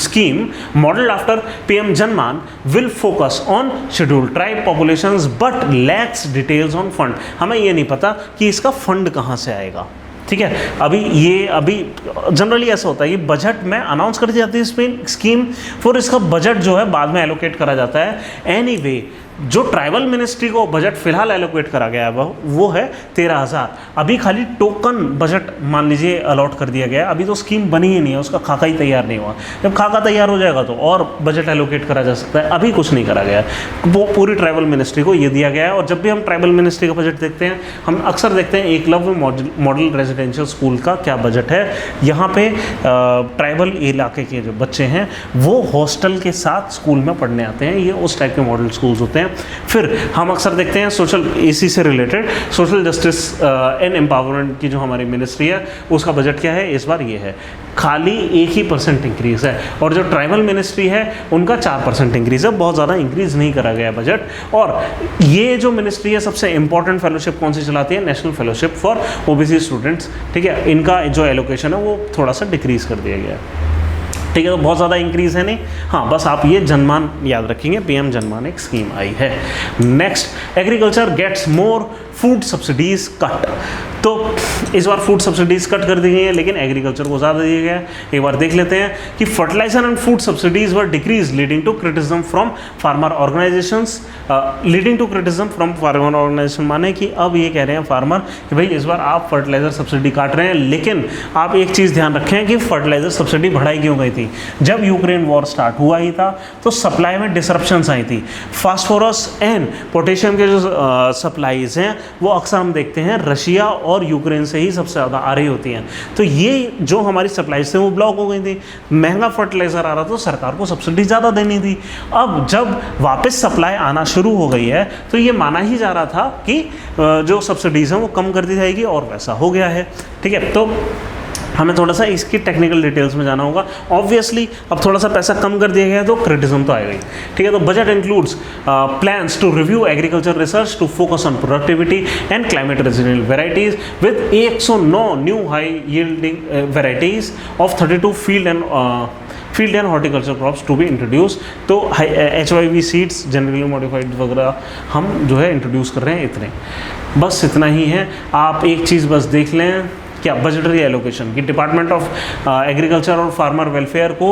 [SPEAKER 1] scheme model after PM Janman will focus on schedule tribe populations but lacks details on fund. हमें ये नहीं पता कि इसका फंड कहाँ से आएगा, ठीक है। अभी जनरली ऐसा होता है कि बजट में अनाउंस कर दी जाती है स्कीम, फिर इसका बजट जो है बाद में एलोकेट करा जाता है। एनीवे जो ट्राइबल मिनिस्ट्री को बजट फिलहाल एलोकेट करा गया है वो है 13,000। अभी खाली टोकन बजट मान लीजिए अलॉट कर दिया गया है, अभी तो स्कीम बनी ही नहीं है, उसका खाका ही तैयार नहीं हुआ। जब खाका तैयार हो जाएगा तो और बजट एलोकेट करा जा सकता है, अभी कुछ नहीं करा गया है। वो पूरी ट्राइबल मिनिस्ट्री को ये दिया गया है। और जब भी हम ट्राइबल मिनिस्ट्री का बजट देखते हैं, हम अक्सर देखते हैं एकलव्य मॉडल रेजिडेंशियल स्कूल का क्या बजट है। यहाँ पे ट्राइबल इलाके के जो बच्चे हैं वो हॉस्टल के साथ स्कूल में पढ़ने आते हैं, ये उस टाइप के मॉडल स्कूल्स होते हैं। फिर हम अक्सर देखते हैं सोशल, इसी से related social justice and empowerment की जो हमारी मिनिस्ट्री है उसका बजट क्या है इस बार, ये है खाली 1% इंक्रीज़ है। और जो ट्राइबल मिनिस्ट्री है उनका 4% इंक्रीज़ है, बहुत ज़्यादा इंक्रीज़ नहीं करा गया बजट। और ये जो मिनिस्ट्री है सबसे इंपॉर्टेंट फेलोशिप कौन सी चलाती है, national fellowship for OBC students, ठीक है, इनका जो एलोकेशन है वो थोड़ा सा डिक्रीज़ कर दिया गया है, ठीक है। तो बहुत ज़्यादा इंक्रीज़ है नहीं, हाँ बस आप ये जनमान याद रखेंगे, पीएम जनमान एक स्कीम आई है। Next, agriculture gets more food subsidies cut. तो इस बार फूड सब्सिडीज कट कर दी गई है लेकिन एग्रीकल्चर को ज़्यादा दिया गया है। एक बार देख लेते हैं कि fertiliser and food subsidies were decrease leading to criticism from farmer organisations. Leading to criticism from farmer organisation माने कि अब ये कह रहे हैं फार्मर कि भाई इस बार आप फर्टिलाइजर सब्सिडी काट रहे हैं, लेकिन आप एक चीज़ ध्यान रखें कि फर्टिलाइजर सब्सिडी बढ़ाई क्यों गई थी। जब यूक्रेन वॉर स्टार्ट हुआ ही था तो सप्लाई में डिसरप्शंस आई थी। फास्फोरस एंड पोटेशियम के जो सप्लाईज हैं वो अक्सर हम देखते हैं रशिया और यूक्रेन से ही सबसे ज़्यादा आ रही होती हैं। तो ये जो हमारी सप्लाईज थे वो ब्लॉक हो गई थी, महंगा फर्टिलाइज़र आ रहा था तो सरकार को सब्सिडी ज़्यादा देनी थी। अब जब वापस सप्लाई आना शुरू हो गई है तो ये माना ही जा रहा था कि जो सब्सिडीज़ हैं वो कम कर दी जाएगी और वैसा हो गया है, ठीक है। तो हमें थोड़ा सा इसकी टेक्निकल डिटेल्स में जाना होगा। ऑब्वियसली अब थोड़ा सा पैसा कम कर दिया गया है तो क्रिटिसिज्म तो आएगा ही, ठीक है। तो budget includes plans to review agriculture research to focus on productivity and climate resilient varieties with 109 new high yielding varieties of 32 field and horticulture crops to be introduce. तो HYV सीड्स जनरली मॉडिफाइड वगैरह हम जो है introduce कर रहे हैं, इतने बस इतना ही है। आप एक चीज़ बस देख लें क्या, बजटरी एलोकेशन की डिपार्टमेंट ऑफ एग्रीकल्चर और फार्मर वेलफेयर को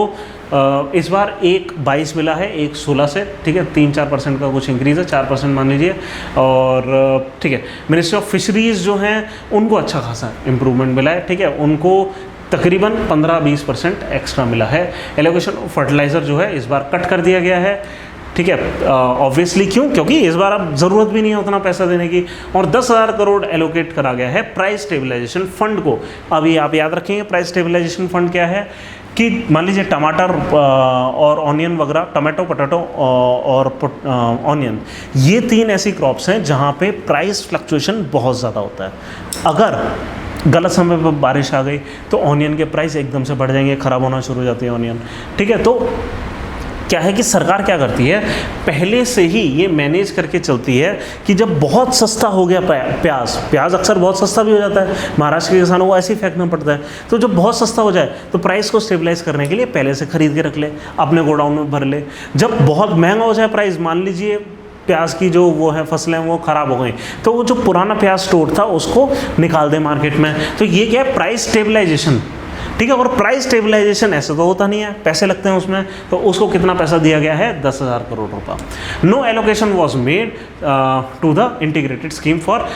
[SPEAKER 1] इस बार 1.22 मिला है 1.16 से, ठीक है। 3-4% का कुछ इंक्रीज़ है, 4% मान लीजिए। और ठीक है, मिनिस्ट्री ऑफ फिशरीज़ जो हैं उनको अच्छा खासा इम्प्रूवमेंट मिला है, ठीक है, उनको तकरीबन 15-20% एक्स्ट्रा मिला है। एलोकेशन ऑफ फर्टिलाइज़र जो है इस बार कट कर दिया गया है, ठीक है। ऑब्वियसली क्यों, क्योंकि इस बार अब ज़रूरत भी नहीं है उतना पैसा देने की। और 10,000 करोड़ एलोकेट करा गया है प्राइस स्टेबलाइजेशन फंड को। अभी आप याद रखेंगे प्राइस स्टेबलाइजेशन फंड क्या है कि मान लीजिए टमाटर और ऑनियन वगैरह, टमाटो, पोटैटो और ऑनियन, ये 3 ऐसी क्रॉप्स हैं जहाँ पे प्राइस फ्लक्चुएशन बहुत ज़्यादा होता है। अगर गलत समय पर बारिश आ गई तो ऑनियन के प्राइस एकदम से बढ़ जाएंगे, ख़राब होना शुरू हो जाते हैं ऑनियन, ठीक है। तो क्या है कि सरकार क्या करती है, पहले से ही ये मैनेज करके चलती है कि जब बहुत सस्ता हो गया प्याज अक्सर बहुत सस्ता भी हो जाता है, महाराष्ट्र के किसानों को ऐसे ही फेंकना पड़ता है। तो जब बहुत सस्ता हो जाए तो प्राइस को स्टेबलाइज करने के लिए पहले से खरीद के रख ले, अपने गोडाउन में भर ले। जब बहुत महंगा हो जाए प्राइस, मान लीजिए प्याज की जो वो है फसलें वो ख़राब हो गई, तो वो जो पुराना प्याज स्टोर था उसको निकाल दे मार्केट में। तो ये क्या है, प्राइस स्टेबलाइजेशन। ठीक है। और प्राइस स्टेबलाइजेशन ऐसे तो होता नहीं है, पैसे लगते हैं उसमें, तो उसको कितना पैसा दिया गया है, 10,000 करोड़ रुपया। No allocation was made to the integrated scheme for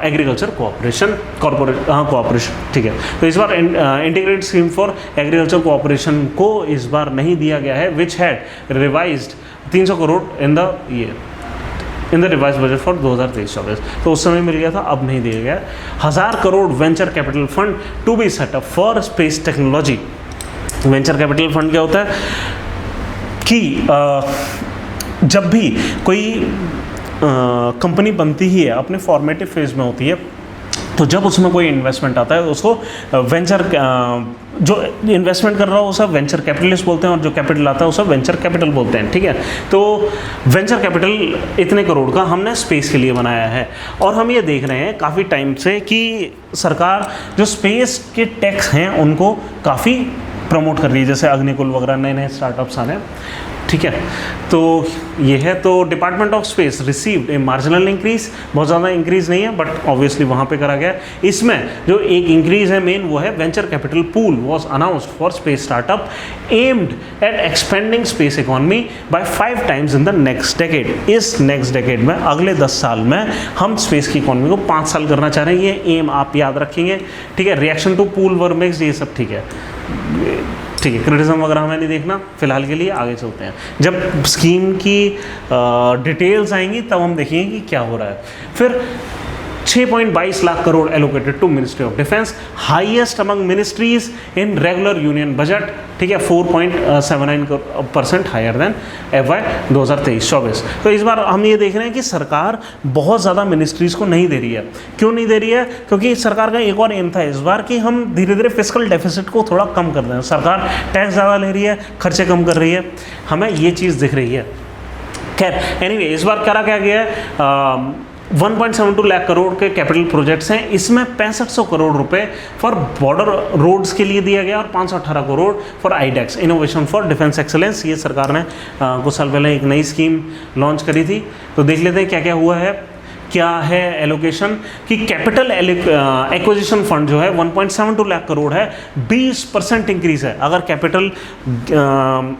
[SPEAKER 1] agriculture cooperation, ठीक है। तो इस बार integrated scheme for agriculture cooperation को इस बार नहीं दिया गया है, which had revised 300 crore in the revise budget for 2023-24। तो उस समय मिल गया था, अब नहीं दिया गया। 1000 crore venture capital fund to be set up for space technology. Venture capital fund क्या होता है कि जब भी कोई कंपनी बनती ही है, अपने फॉर्मेटिव फेज में होती है, तो जब उसमें कोई इन्वेस्टमेंट आता है तो उसको वेंचर, जो इन्वेस्टमेंट कर रहा हो उसे वेंचर कैपिटलिस्ट बोलते हैं, और जो कैपिटल आता है उसे वेंचर कैपिटल बोलते हैं, ठीक है। तो वेंचर कैपिटल इतने करोड़ का हमने स्पेस के लिए बनाया है, और हम ये देख रहे हैं काफ़ी टाइम से कि सरकार जो स्पेस के टैक्स हैं उनको काफ़ी प्रमोट कर रही है, जैसे अग्निकुल वगैरह नए नए स्टार्टअप्स आने, ठीक है। तो ये है, तो department of space received A marginal increase, बहुत ज़्यादा इंक्रीज नहीं है बट ऑब्वियसली वहाँ पे करा गया। इसमें जो एक इंक्रीज है मेन वो है venture capital pool was announced for space startup aimed at expanding space economy bye 5 times in the next decade. इस नेक्स्ट डेकेड में, अगले 10 साल में हम स्पेस की इकोनॉमी को 5 साल करना चाह रहे हैं। ये एम आप याद रखेंगे, ठीक है। रिएक्शन टू पूल वर्मेक्स, ये सब ठीक है, ठीक है। क्रिटिज्म वगैरह हमें नहीं देखना फिलहाल के लिए, आगे चलते हैं। जब स्कीम की डिटेल्स आएंगी तब हम देखेंगे कि क्या हो रहा है। फिर 6.22 lakh crore allocated to ministry of defence, highest among ministries in regular union budget, ठीक है। 4.79% हायर देन FY 2023-24। तो इस बार हम ये देख रहे हैं कि सरकार बहुत ज़्यादा मिनिस्ट्रीज़ को नहीं दे रही है। क्यों नहीं दे रही है? क्योंकि सरकार का एक और एम था इस बार कि हम धीरे धीरे फिस्कल डेफिसिट को थोड़ा कम कर दें। सरकार टैक्स ज़्यादा ले रही है, खर्चे कम कर रही है, हमें ये चीज़ दिख रही है। खैर एनीवे, इस बार क्या गया है, 1.72 लाख करोड़ के कैपिटल प्रोजेक्ट्स हैं। इसमें 6500 करोड़ रुपए फॉर बॉर्डर रोड्स के लिए दिया गया और 518 crore for iDEX, innovation for defence excellence. ये सरकार ने कुछ साल पहले एक नई स्कीम लॉन्च करी थी। तो देख लेते हैं क्या क्या हुआ है। क्या है एलोकेशन कि कैपिटल एक्विजिशन फंड जो है 1.72 लाख करोड़ है, 20% इंक्रीज है। अगर कैपिटल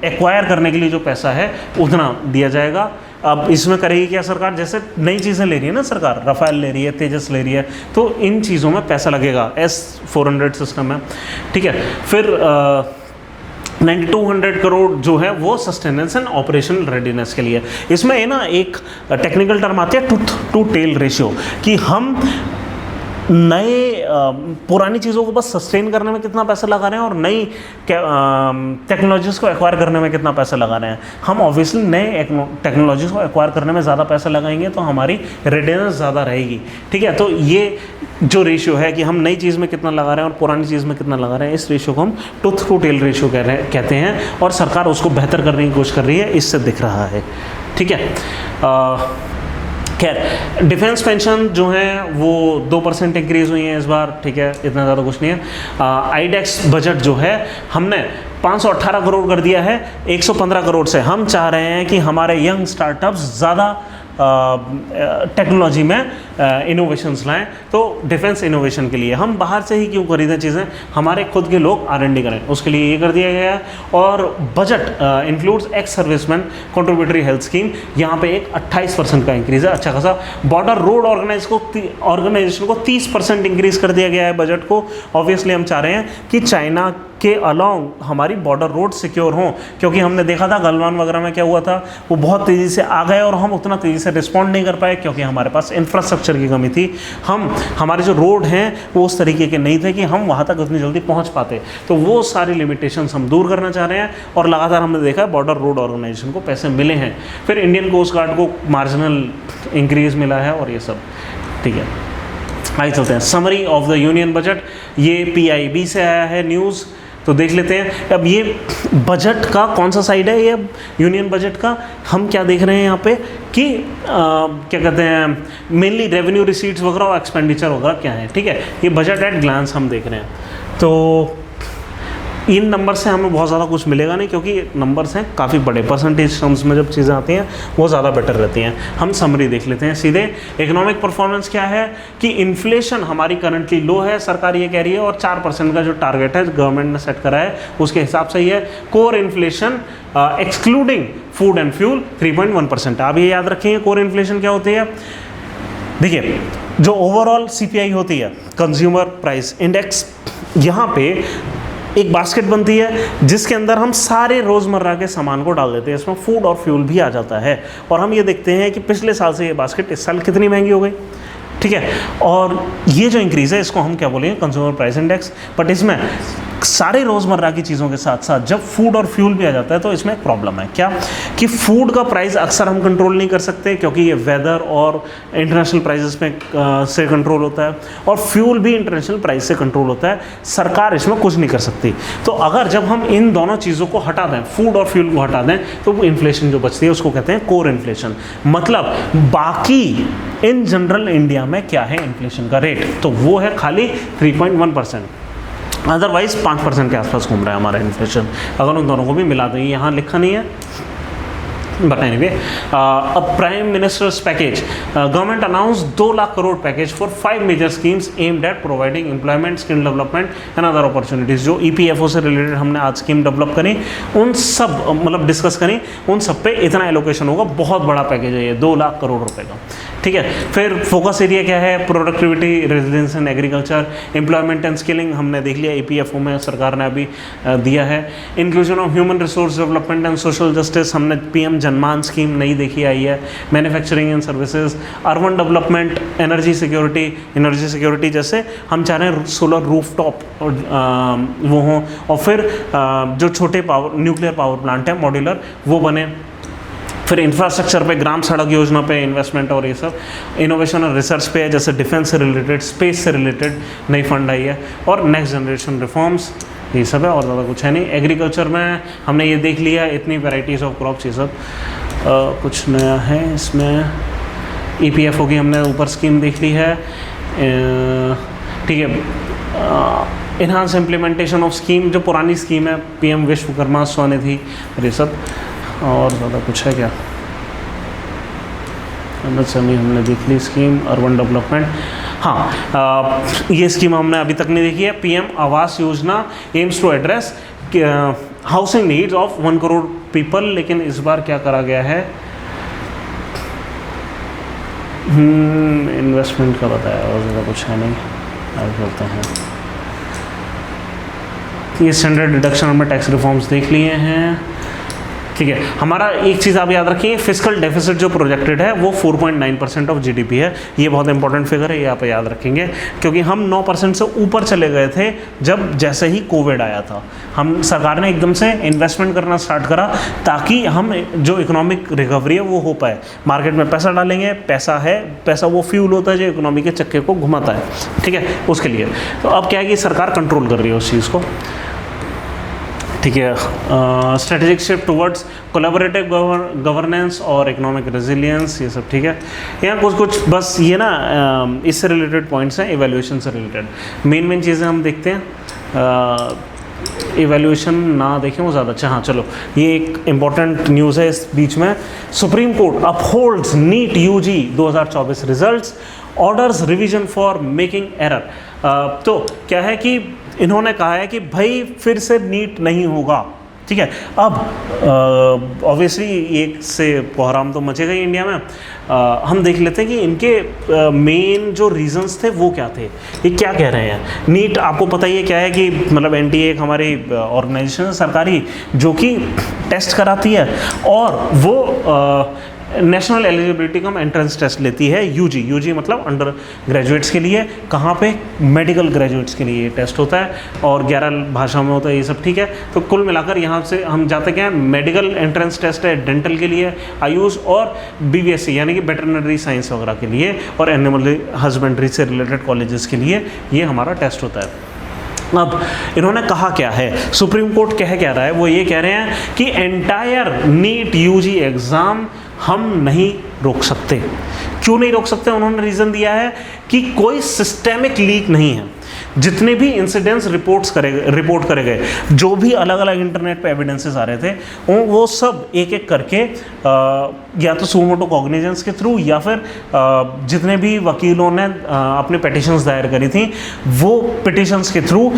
[SPEAKER 1] एक्वायर करने के लिए जो पैसा है उतना दिया जाएगा। अब इसमें करेगी क्या सरकार, जैसे नई चीज़ें ले रही है ना सरकार, रफाल ले रही है, तेजस ले रही है, तो इन चीज़ों में पैसा लगेगा। S-400 सिस्टम है, ठीक है। फिर 9200 करोड़ जो है वो सस्टेनेंस एंड ऑपरेशनल रेडीनेस के लिए। इसमें है ना एक टेक्निकल टर्म आती है टूथ टू टेल रेशियो, कि हम नए पुरानी चीज़ों को बस सस्टेन करने में कितना पैसा लगा रहे हैं और नई टेक्नोलॉजीज़ को एक्वायर करने में कितना पैसा लगा रहे हैं। हम ऑब्वियसली नए टेक्नोलॉजीज़ को एक्वायर करने में ज़्यादा पैसा लगाएंगे तो हमारी रेडिनेस ज़्यादा रहेगी, ठीक है। तो ये जो रेशियो है कि हम नई चीज़ में कितना लगा रहे हैं और पुरानी चीज़ में कितना लगा रहे हैं, इस रेशियो को हम टूथ टू टेल रेशियो कहते हैं, और सरकार उसको बेहतर करने की कोशिश कर रही है, इससे दिख रहा है, ठीक है। खैर डिफेंस पेंशन जो है वो 2% इंक्रीज़ हुई है इस बार, ठीक है, इतना ज़्यादा कुछ नहीं है। आईडेक्स बजट जो है हमने 518 करोड़ कर दिया है 115 करोड़ से। हम चाह रहे हैं कि हमारे यंग स्टार्टअप्स ज़्यादा टेक्नोलॉजी में इनोवेशंस लाएं, तो डिफेंस इनोवेशन के लिए हम बाहर से ही क्यों खरीदें चीज़ें, हमारे खुद के लोग R&D करें, उसके लिए ये कर दिया गया है। और budget includes ex serviceman contributory health scheme, यहाँ पे एक 28% का इंक्रीज़ है, अच्छा खासा। बॉर्डर रोड ऑर्गेनाइजेशन को 30% इंक्रीज़ कर दिया गया है बजट को। ऑब्वियसली हम चाह रहे हैं कि चाइना के अलॉन्ग हमारी बॉर्डर रोड सिक्योर हों, क्योंकि हमने देखा था गलवान वगैरह में क्या हुआ था, वो बहुत तेज़ी से आ गए और हम उतना तेज़ी से रिस्पॉन्ड नहीं कर पाए क्योंकि हमारे पास इंफ्रास्ट्रक्चर की कमी थी। हमारे जो रोड हैं वो उस तरीके के नहीं थे कि हम वहाँ तक उतनी जल्दी पहुँच पाते, तो वो सारी लिमिटेशंस हम दूर करना चाह रहे हैं। और लगातार हमने देखा है बॉर्डर रोड ऑर्गेनाइजेशन को पैसे मिले हैं। फिर इंडियन कोस्ट गार्ड को मार्जिनल इंक्रीज़ मिला है और ये सब, ठीक है। आगे चलते हैं, summary of the union budget, ये PIB से आया है न्यूज़, तो देख लेते हैं। अब ये बजट का कौन सा साइड है, ये यूनियन बजट का हम क्या देख रहे हैं यहाँ पे कि क्या कहते हैं, मेनली रेवेन्यू रिसीट्स वगैरह और एक्सपेंडिचर वगैरह क्या है, ठीक है। ये बजट एट ग्लांस हम देख रहे हैं। तो इन नंबर से हमें बहुत ज़्यादा कुछ मिलेगा नहीं, क्योंकि नंबर्स हैं काफ़ी बड़े, परसेंटेज टर्म्स में जब चीज़ें आती हैं वो ज़्यादा बेटर रहती हैं। हम समरी देख लेते हैं सीधे। इकोनॉमिक परफॉर्मेंस क्या है कि इन्फ्लेशन हमारी करंटली लो है, सरकार ये कह रही है, और 4% का जो टारगेट है गवर्नमेंट ने सेट करा है उसके हिसाब से ही है। Core inflation excluding food and fuel 3.1%। आप ये याद रखेंगे कोर इन्फ्लेशन क्या होती है। देखिए, जो ओवरऑल CPI होती है, कंज्यूमर प्राइस इंडेक्स, यहाँ पे एक बास्केट बनती है जिसके अंदर हम सारे रोज़मर्रा के सामान को डाल देते हैं, इसमें फूड और फ्यूल भी आ जाता है, और हम ये देखते हैं कि पिछले साल से ये बास्केट इस साल कितनी महंगी हो गई, ठीक है। और ये जो इंक्रीज़ है इसको हम क्या बोलेंगे, कंज्यूमर प्राइस इंडेक्स। बट इसमें सारे रोज़मर्रा की चीज़ों के साथ साथ जब फूड और फ्यूल भी आ जाता है तो इसमें एक प्रॉब्लम है, क्या कि फूड का प्राइस अक्सर हम कंट्रोल नहीं कर सकते, क्योंकि ये वेदर और इंटरनेशनल प्राइसेस में से कंट्रोल होता है, और फ्यूल भी इंटरनेशनल प्राइस से कंट्रोल होता है, सरकार इसमें कुछ नहीं कर सकती। तो अगर जब हम इन दोनों चीज़ों को हटा दें, फूड और फ्यूल को हटा दें, तो वो इन्फ्लेशन जो बचती है उसको कहते हैं कोर इन्फ्लेशन। मतलब बाकी इन जनरल इंडिया में क्या है इन्फ्लेशन का रेट, तो वो है खाली 3.1%। अदरवाइज 5% के आसपास घूम रहा है हमारा इन्फ्लेशन, अगर उन दोनों को भी मिला दें। यहाँ लिखा नहीं है, but anyway, a prime minister's package, government announce 2 lakh crore package for 5 major schemes aimed at providing employment, skill development and other opportunities. जो EPFO से रिलेटेड हमने आज स्कीम डेवलप करी, उन सब मतलब डिस्कस करी, उन सब पे इतना एलोकेशन होगा। बहुत बड़ा पैकेज है ये, 2 लाख करोड़ रुपए का, ठीक है। फिर फोकस एरिया क्या है, productivity, residence and agriculture, employment and skilling हमने देख लिया, EPFO में सरकार ने अभी दिया है। Inclusion of human resource development and social justice, हमने PM जनमान स्कीम नई देखी आई है। Manufacturing and services, urban development, energy security जैसे हम चाह रहे हैं सोलर रूफटॉप वो हों, और फिर जो छोटे न्यूक्लियर पावर प्लांट है मॉड्यूलर वो बने। फिर इंफ्रास्ट्रक्चर पे, ग्राम सड़क योजना पे इन्वेस्टमेंट, और ये सब इनोवेशन और रिसर्च पे है, जैसे डिफेंस से रिलेटेड, स्पेस से रिलेटेड नई फंड आई है, और नेक्स्ट जनरेशन रिफॉर्म्स, ये सब है, और ज़्यादा कुछ है नहीं। एग्रीकल्चर में हमने ये देख लिया, इतनी वैराइटीज़ ऑफ क्रॉप्स, ये सब कुछ नया है इसमें। EPFO की हमने ऊपर स्कीम देख ली है, ठीक है। इन्हांस इम्प्लीमेंटेशन ऑफ स्कीम, जो पुरानी स्कीम है PM विश्वकर्मा स्वनिधि, और ये सब, और ज़्यादा कुछ है क्या, MSME हमने देख ली स्कीम, अर्बन डेवलपमेंट, हाँ ये स्कीम हमने अभी तक नहीं देखी है। PM Awas Yojana aims to address housing needs of 1 crore people, लेकिन इस बार क्या करा गया है, इन्वेस्टमेंट का बताया, और ज़्यादा कुछ है नहीं। आगे चलते हैं। ये स्टैंडर्ड डिडक्शन हमने टैक्स रिफॉर्म्स देख लिए हैं, ठीक है। हमारा एक चीज़ आप याद रखिए, फिस्कल डेफिसिट जो प्रोजेक्टेड है वो 4.9% ऑफ GDP है। ये बहुत इंपॉर्टेंट फिगर है, ये आप याद रखेंगे, क्योंकि हम 9% से ऊपर चले गए थे जब जैसे ही कोविड आया था। हम सरकार ने एकदम से इन्वेस्टमेंट करना स्टार्ट करा ताकि हम जो इकोनॉमिक रिकवरी है वो हो पाए। मार्केट में पैसा डालेंगे, पैसा है, पैसा वो फ्यूल होता है जो इकोनॉमी के चक्के को घुमाता है, ठीक है, उसके लिए। तो अब क्या है कि सरकार कंट्रोल कर रही है उस चीज़ को, ठीक है। Strategic shift towards collaborative governance और इकोनॉमिक रेजिलियंस, ये सब ठीक है। यहाँ कुछ बस ये ना इससे रिलेटेड पॉइंट्स हैं, इवैल्यूएशन से रिलेटेड मेन चीज़ें हम देखते हैं। इवैल्यूएशन ना देखें वो ज़्यादा अच्छा। हाँ चलो, ये एक इम्पॉर्टेंट न्यूज़ है इस बीच में। Supreme court upholds NEET UG 2024 results, orders revision for making error. तो क्या है कि इन्होंने कहा है कि भाई फिर से नीट नहीं होगा, ठीक है। अब ऑब्वियसली एक से कोहराम तो मचेगा ही इंडिया में। हम देख लेते हैं कि इनके मेन जो रीजंस थे वो क्या थे, ये क्या कह रहे हैं। नीट आपको पता ही है क्या है कि मतलब NTA एक हमारी ऑर्गेनाइजेशन सरकारी जो कि टेस्ट कराती है, और वो national eligibility cum entrance test लेती है UG मतलब अंडर ग्रेजुएट्स के लिए। कहाँ पे, मेडिकल ग्रेजुएट्स के लिए ये टेस्ट होता है, और 11 भाषा में होता है, ये सब ठीक है। तो कुल मिलाकर यहाँ से हम जाते क्या है, मेडिकल एंट्रेंस टेस्ट है डेंटल के लिए, आयुष, और BVSC यानी कि वेटरनरी साइंस वगैरह के लिए, और एनिमल हस्बेंड्री से रिलेटेड कॉलेजेस के लिए ये हमारा टेस्ट होता है। अब इन्होंने कहा क्या है, सुप्रीम कोर्ट कह क्या रहा है, वो ये कह रहे हैं कि एंटायर नीट UG एग्ज़ाम हम नहीं रोक सकते। क्यों नहीं रोक सकते, उन्होंने रीज़न दिया है कि कोई सिस्टेमिक लीक नहीं है। जितने भी इंसिडेंट्स रिपोर्ट करे गए, जो भी अलग अलग इंटरनेट पे एविडेंसेस आ रहे थे, वो सब एक एक करके या तो सुमो मोटो कॉग्निजेंस के थ्रू या फिर जितने भी वकीलों ने अपने पिटिशंस दायर करी थी, वो पिटिशंस के थ्रू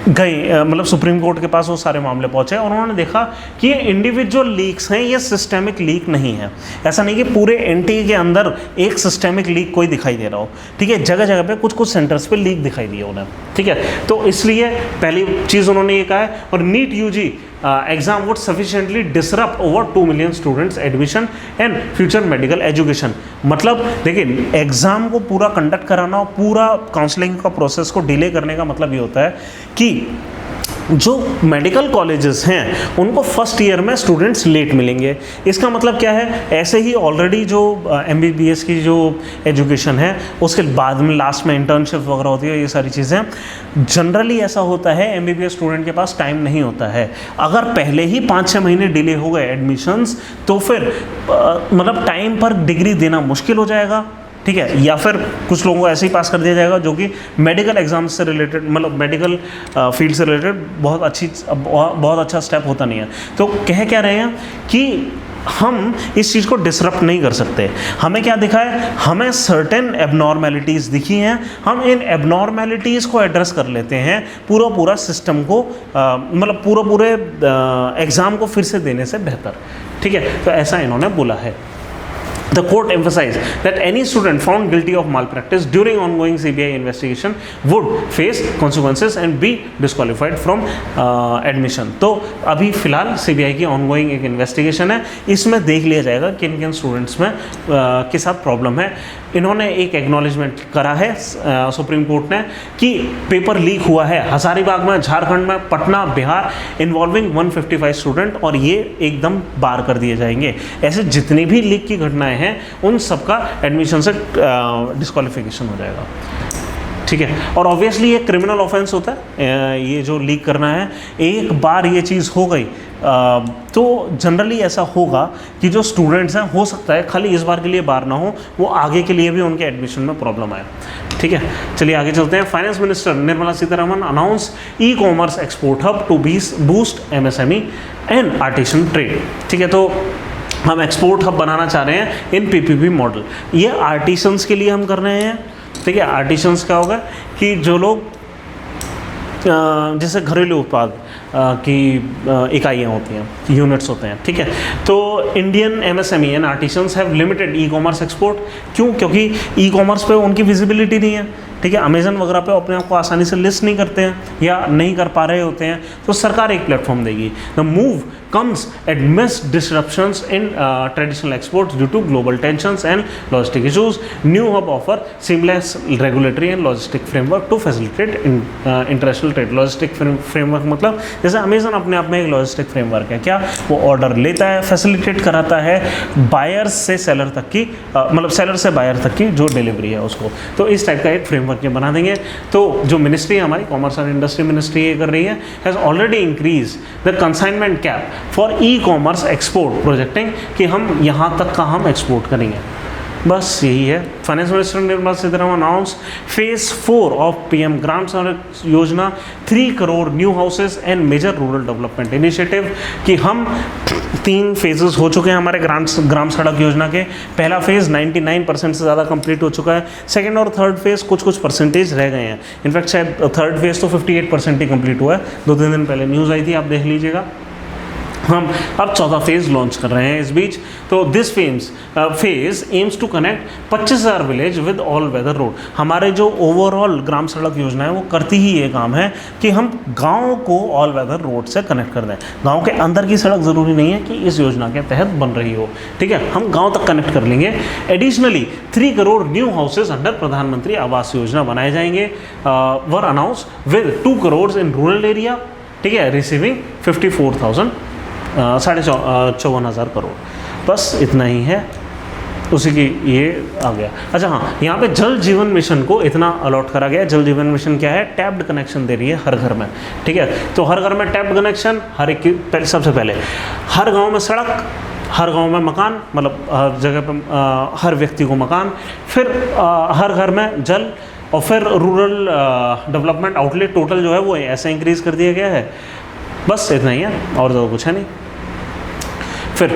[SPEAKER 1] गए, मतलब सुप्रीम कोर्ट के पास वो सारे मामले पहुंचे और उन्होंने देखा कि ये इंडिविजुअल लीक्स हैं, ये सिस्टेमिक लीक नहीं है। ऐसा नहीं कि पूरे एनटीए के अंदर एक सिस्टेमिक लीक कोई दिखाई दे रहा हो, ठीक है, जगह जगह पे कुछ कुछ सेंटर्स पे लीक दिखाई दिए उन्हें, ठीक है। तो इसलिए पहली चीज़ उन्होंने ये कहा है, और NEET UG exam would sufficiently disrupt over 2 million students admission and future medical education. मतलब देखिए, एग्जाम को पूरा कंडक्ट कराना और पूरा काउंसलिंग का प्रोसेस को डिले करने का मतलब ये होता है कि जो मेडिकल कॉलेजेस हैं उनको फर्स्ट ईयर में स्टूडेंट्स लेट मिलेंगे। इसका मतलब क्या है, ऐसे ही ऑलरेडी जो एमबीबीएस की जो एजुकेशन है उसके बाद में लास्ट में इंटर्नशिप वगैरह होती है, ये सारी चीज़ें जनरली ऐसा होता है, एमबीबीएस स्टूडेंट के पास टाइम नहीं होता है। अगर पहले ही 5-6 महीने डिले हो गए एडमिशन्स, तो फिर मतलब टाइम पर डिग्री देना मुश्किल हो जाएगा, ठीक है, या फिर कुछ लोगों को ऐसे ही पास कर दिया जाएगा जो कि मेडिकल एग्जाम से रिलेटेड, मतलब मेडिकल फील्ड से रिलेटेड बहुत अच्छा स्टेप होता नहीं है। तो कह क्या रहे हैं कि हम इस चीज़ को डिसरप्ट नहीं कर सकते। हमें क्या दिखा है, हमें सर्टेन एबनॉर्मेलिटीज़ दिखी हैं, हम इन एबनॉर्मेलिटीज़ को एड्रेस कर लेते हैं, पूरा सिस्टम को मतलब पूरे एग्ज़ाम को फिर से देने से बेहतर, ठीक है। तो ऐसा इन्होंने बोला है। The court emphasized that any student found guilty of malpractice during ongoing CBI investigation would face consequences and be disqualified from admission। तो अभी फिलहाल CBI की ongoing एक investigation है, इसमें देख लिया जाएगा किन किन स्टूडेंट्स में के साथ प्रॉब्लम है। इन्होंने एक एक्नॉलेजमेंट करा है सुप्रीम कोर्ट ने कि पेपर लीक हुआ है हजारीबाग में, झारखंड में, पटना, बिहार, इन्वॉल्विंग 155 स्टूडेंट, और ये एकदम बार कर दिए जाएंगे। ऐसे जितनी भी लीक की घटनाएं हैं उन सबका एडमिशन से डिस्क्वालिफिकेशन हो जाएगा, ठीक है। और ऑब्वियसली ये क्रिमिनल ऑफेंस होता है, ये जो लीक करना है, एक बार ये चीज़ हो गई तो जनरली ऐसा होगा कि जो स्टूडेंट्स हैं, हो सकता है खाली इस बार के लिए बार ना हो, वो आगे के लिए भी उनके एडमिशन में प्रॉब्लम आए, ठीक है। चलिए आगे चलते हैं। Finance minister Nirmala Sitharaman announce e-commerce export hub to boost MSME and artisan trade, ठीक है। तो हम एक्सपोर्ट हब बनाना चाह रहे हैं इन पीपीपी मॉडल। ये आर्टिसंस के लिए हम कर रहे हैं, ठीक है। आर्टिसंस क्या होगा कि जो लोग जैसे घरेलू उत्पाद की इकाइयाँ होती हैं, यूनिट्स होते हैं, ठीक है। तो Indian MSME and artisans have limited e commerce export. क्यों? क्योंकि ई कॉमर्स पे उनकी विजिबिलिटी नहीं है, ठीक है। अमेजन वगैरह पे अपने आप को आसानी से लिस्ट नहीं करते हैं या नहीं कर पा रहे होते हैं, तो सरकार एक प्लेटफॉर्म देगी। The move comes amidst disruptions in traditional exports due to global tensions and logistic issues. New hub offer seamless regulatory and logistic framework to facilitate international trade. Logistic framework मतलब जैसे अमेजन अपने आप में एक logistic framework है, क्या वो order लेता है, फैसिलिटेट कराता है बायर से सेलर तक की, मतलब सेलर से बायर तक की जो डिलीवरी है उसको। तो इस टाइप का एक फ्रेमवर्क ये बना देंगे। तो जो मिनिस्ट्री हमारी कॉमर्स एंड इंडस्ट्री मिनिस्ट्री ये कर रही है, has already increase the consignment cap for e commerce export projecting, कि हम यहाँ तक का हम एक्सपोर्ट करेंगे। बस यही है। Finance minister Nirmala Sitharaman announce phase 4 of PM Gram Sadak Yojana, 3 crore new houses and major rural development initiative, कि हम 3 फेजेस हो चुके हैं हमारे ग्राम सड़क योजना के। पहला फेज़ 99% से ज़्यादा कंप्लीट हो चुका है, सेकंड और थर्ड फेज़ कुछ परसेंटेज रह गए हैं। इनफैक्ट शायद थर्ड फेज़ तो 58% ही कंप्लीट हुआ है, 2-3 दिन पहले न्यूज़ आई थी, आप देख लीजिएगा। हम अब 14 फेज़ लॉन्च कर रहे हैं इस बीच। तो this phase aims to connect 25,000 village with all weather road. हमारे जो ओवरऑल ग्राम सड़क योजना है वो करती ही ये काम है कि हम गाँव को ऑल वेदर रोड से कनेक्ट कर दें। गाँव के अंदर की सड़क ज़रूरी नहीं है कि इस योजना के तहत बन रही हो, ठीक है, हम गाँव तक कनेक्ट कर लेंगे। Additionally 3 crore new houses under प्रधानमंत्री आवास योजना बनाए जाएंगे, वर announce with 2 crore in rural area, ठीक है, रिसीविंग 54,000 54,000 करोड़। बस इतना ही है, उसी की ये आ गया। अच्छा हाँ, यहाँ पे जल जीवन मिशन को इतना अलॉट करा गया। जल जीवन मिशन क्या है? टैप्ड कनेक्शन दे रही है हर घर में, ठीक है। तो हर घर में टैप्ड कनेक्शन, हर एक की सबसे पहले हर गांव में सड़क, हर गांव में मकान, मतलब हर जगह पे हर व्यक्ति को मकान, फिर हर घर में जल, और फिर रूरल डेवलपमेंट आउटलेट टोटल जो है वो ऐसे इंक्रीज़ कर दिया गया है। बस इतना ही है और ज़्यादा कुछ है नहीं। फिर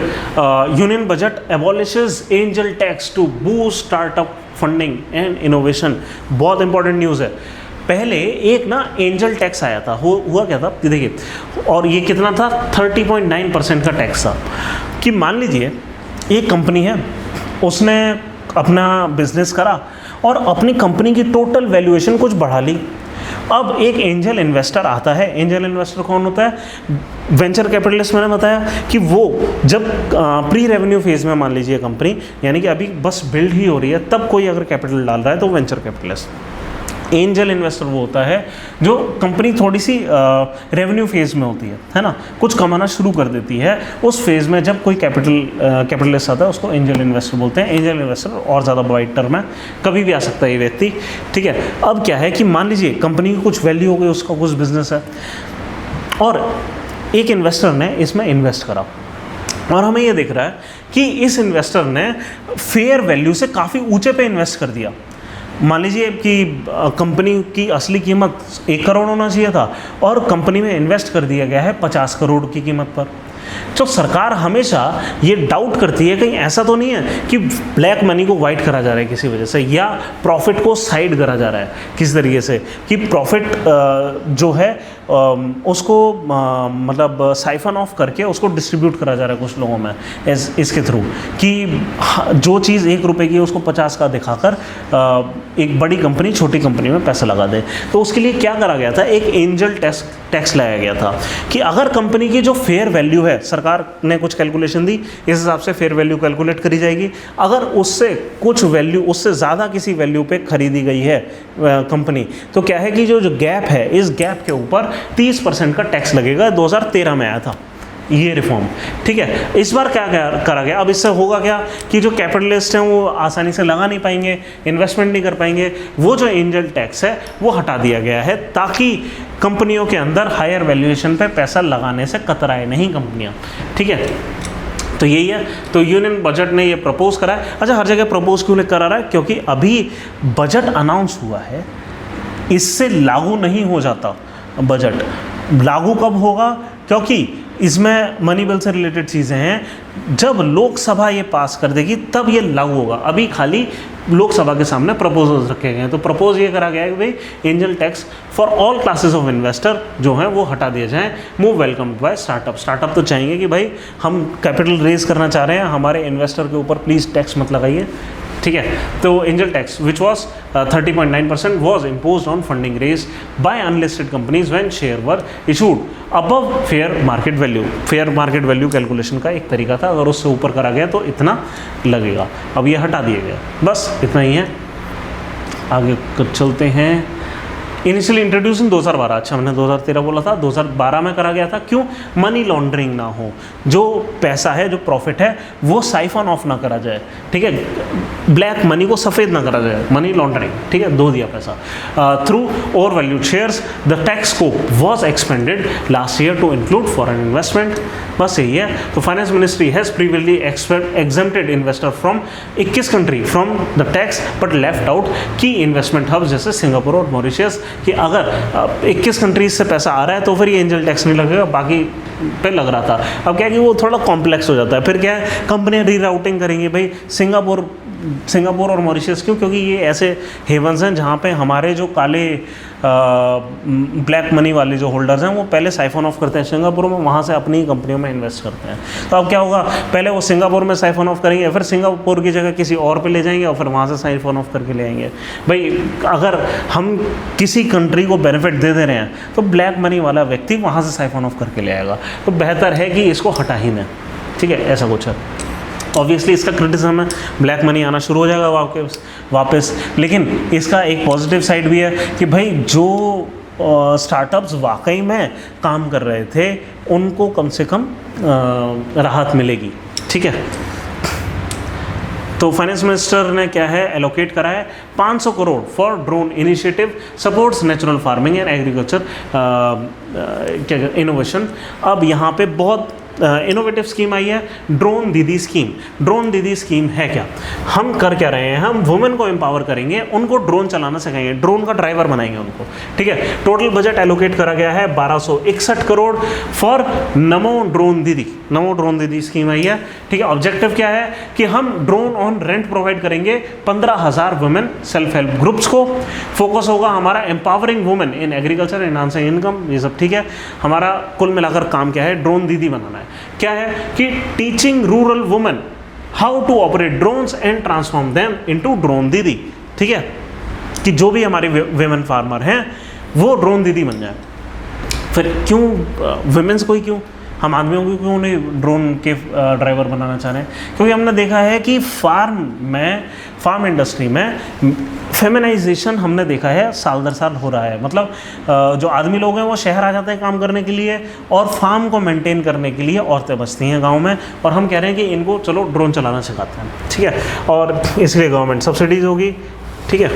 [SPEAKER 1] union budget abolishes angel tax to boost startup funding and innovation. बहुत इंपॉर्टेंट न्यूज़ है। पहले एक ना एंजल टैक्स आया था, हुआ क्या था देखिए, और ये कितना था 30.9% का टैक्स था। कि मान लीजिए एक कंपनी है, उसने अपना बिजनेस करा और अपनी कंपनी की टोटल वैल्यूएशन कुछ बढ़ा ली। अब एक एंजल इन्वेस्टर आता है। एंजल इन्वेस्टर कौन होता है? Venture capitalist. मैंने बताया कि वो जब प्री रेवेन्यू फेज में मान लीजिए कंपनी, यानी कि अभी बस बिल्ड ही हो रही है, तब कोई अगर कैपिटल डाल रहा है तो वेंचर कैपिटलिस्ट। एंजल इन्वेस्टर वो होता है जो कंपनी थोड़ी सी रेवेन्यू फेज में होती है ना, कुछ कमाना शुरू कर देती है, उस फेज में जब कोई कैपिटलिस्ट आता है उसको एंजल इन्वेस्टर बोलते हैं। एंजल इन्वेस्टर और ज़्यादा वाइड टर्म है, कभी भी आ सकता है ये व्यक्ति, ठीक है। अब क्या है कि मान लीजिए कंपनी की कुछ वैल्यू हो गई, उसका कुछ बिजनेस है, और एक इन्वेस्टर ने इसमें इन्वेस्ट करा, और हमें ये दिख रहा है कि इस इन्वेस्टर ने फेयर वैल्यू से काफ़ी ऊंचे पे इन्वेस्ट कर दिया। मान लीजिए कि कंपनी की असली कीमत 1 करोड़ होना चाहिए था और कंपनी में इन्वेस्ट कर दिया गया है 50 करोड़ की कीमत पर। तो सरकार हमेशा ये डाउट करती है कहीं ऐसा तो नहीं है कि ब्लैक मनी को वाइट करा जा रहा है किसी वजह से, या प्रॉफिट को साइड करा जा रहा है किसी तरीके से, कि प्रॉफिट जो है उसको मतलब साइफन ऑफ करके उसको डिस्ट्रीब्यूट करा जा रहा है कुछ लोगों में इसके थ्रू, कि जो चीज़ 1 रुपये की है उसको 50 का दिखाकर एक बड़ी कंपनी छोटी कंपनी में पैसा लगा दे। तो उसके लिए क्या करा गया था, एक एंजल टैक्स लाया गया था कि अगर कंपनी की जो फेयर वैल्यू है, सरकार ने कुछ कैलकुलेशन दी, इस हिसाब से फेयर वैल्यू कैलकुलेट करी जाएगी। अगर उससे कुछ वैल्यू, उससे ज़्यादा किसी वैल्यू पे खरीदी गई है कंपनी, तो क्या है कि जो गैप है, इस गैप के ऊपर 30% का टैक्स लगेगा। 2013 में आया था ये रिफॉर्म, ठीक है। इस बार क्या करा गया, अब इससे होगा क्या कि जो कैपिटलिस्ट हैं वो आसानी से लगा नहीं पाएंगे, इन्वेस्टमेंट नहीं कर पाएंगे। वो जो एंजल टैक्स है वो हटा दिया गया है ताकि कंपनियों के अंदर हायर वैल्यूएशन पे पैसा लगाने से कतराए नहीं कंपनियां, ठीक है। तो यही है। तो यूनियन बजट ने ये प्रपोज करा है। अच्छा, हर जगह प्रपोज क्यों करा रहा है? क्योंकि अभी बजट अनाउंस हुआ है, इससे लागू नहीं हो जाता बजट। लागू कब होगा? क्योंकि इसमें मनी बिल से रिलेटेड चीज़ें हैं, जब लोकसभा ये पास कर देगी तब ये लागू होगा। अभी खाली लोकसभा के सामने प्रपोजल्स रखे गए हैं। तो प्रपोज ये करा गया है कि भाई angel tax for all classes of investor जो हैं वो हटा दिए जाएं। मूव वेलकम बाय स्टार्टअप तो चाहेंगे कि भाई हम कैपिटल रेज करना चाह रहे हैं, हमारे इन्वेस्टर के ऊपर प्लीज़ टैक्स मत लगाइए, ठीक है। तो angel tax which was 30.9% was impose on funding raise by unlisted companies when share were issued above fair market value. Fair market value calculation का एक तरीका था, अगर उससे ऊपर करा गया तो इतना लगेगा। अब ये हटा दिया गया, बस इतना ही है। आगे चलते हैं। इनिशियली इंट्रोड्यूस इन 2012, अच्छा मैंने 2013 बोला था, 2012 में करा गया था। क्यों? मनी लॉन्ड्रिंग ना हो, जो पैसा है, जो प्रॉफिट है वो साइफन ऑफ ना करा जाए, ठीक है। ब्लैक मनी को सफ़ेद ना करा जाए, मनी लॉन्ड्रिंग, ठीक है, धो दिया पैसा। Through over valued shares the tax scope was expanded last year to include foreign investment. बस यही है। तो finance ministry has previously exempted investor from 21 country from the tax but left out key investment hubs जैसे Singapore और Mauritius, कि अगर 21 countries से पैसा आ रहा है तो फिर ये एंजल टैक्स नहीं लगेगा, बाकी पे लग रहा था। अब क्या है कि वो थोड़ा कॉम्प्लेक्स हो जाता है, फिर क्या है कंपनियां रीराउटिंग करेंगी, भाई सिंगापुर और मॉरिशस क्यों? क्योंकि ये ऐसे हेवन्स हैं जहाँ पे हमारे जो काले ब्लैक मनी वाले जो होल्डर्स हैं वो पहले साइफन ऑफ करते हैं सिंगापुर में, वहाँ से अपनी कंपनियों में इन्वेस्ट करते हैं। तो अब क्या होगा, पहले वो सिंगापुर में साइफन ऑफ करेंगे, फिर सिंगापुर की जगह किसी और पे ले जाएंगे और फिर वहाँ से साइफन ऑफ करके ले आएंगे। भाई अगर हम किसी कंट्री को बेनिफिट दे रहे हैं तो ब्लैक मनी वाला व्यक्ति वहाँ से साइफन ऑफ करके ले आएगा। तो बेहतर है कि इसको हटा ही दें, ठीक है, ऐसा कुछ है। ऑब्वियसली इसका क्रिटिसिज्म है, ब्लैक मनी आना शुरू हो जाएगा वापस। लेकिन इसका एक पॉजिटिव साइड भी है कि भाई जो स्टार्टअप्स वाकई में काम कर रहे थे उनको कम से कम राहत मिलेगी, ठीक है। तो फाइनेंस मिनिस्टर ने क्या है एलोकेट करा है 500 crore for drone initiative supports natural farming and agriculture innovation. अब यहाँ पे बहुत इनोवेटिव स्कीम आई है ड्रोन दीदी स्कीम। ड्रोन दीदी स्कीम है क्या, हम कर क्या रहे हैं, हम वुमेन को एम्पावर करेंगे, उनको ड्रोन चलाना सिखाएंगे, ड्रोन का ड्राइवर बनाएंगे उनको, ठीक है। टोटल बजट एलोकेट करा गया है 1261 करोड़ फॉर नमो ड्रोन दीदी। नमो ड्रोन दीदी स्कीम आई है, ठीक है। ऑब्जेक्टिव क्या है कि हम ड्रोन ऑन रेंट प्रोवाइड करेंगे 15,000 वुमेन सेल्फ हेल्प ग्रुप्स को। फोकस होगा हमारा empowering women in agriculture, enhancing income, ये सब ठीक है। हमारा कुल मिलाकर काम क्या है, ड्रोन दीदी बनाना है। क्या है कि teaching rural women how to operate drones and transform them into drone Didi, ठीक है। कि जो भी हमारे वुमेन फार्मर हैं वो ड्रोन दीदी बन जाए। फिर क्यों वुमेन्स को ही क्यों, हम आदमियों को क्यों नहीं ड्रोन के ड्राइवर बनाना चाह रहे हैं? क्योंकि हमने देखा है कि फार्म इंडस्ट्री में फेमिनाइजेशन हमने देखा है साल दर साल हो रहा है। मतलब जो आदमी लोग हैं वो शहर आ जाते हैं काम करने के लिए और फार्म को मेंटेन करने के लिए औरतें बचती हैं गांव में, और हम कह रहे हैं कि इनको चलो ड्रोन चलाना सिखाते हैं, ठीक है। और इसलिए गवर्नमेंट सब्सिडीज़ होगी, ठीक है।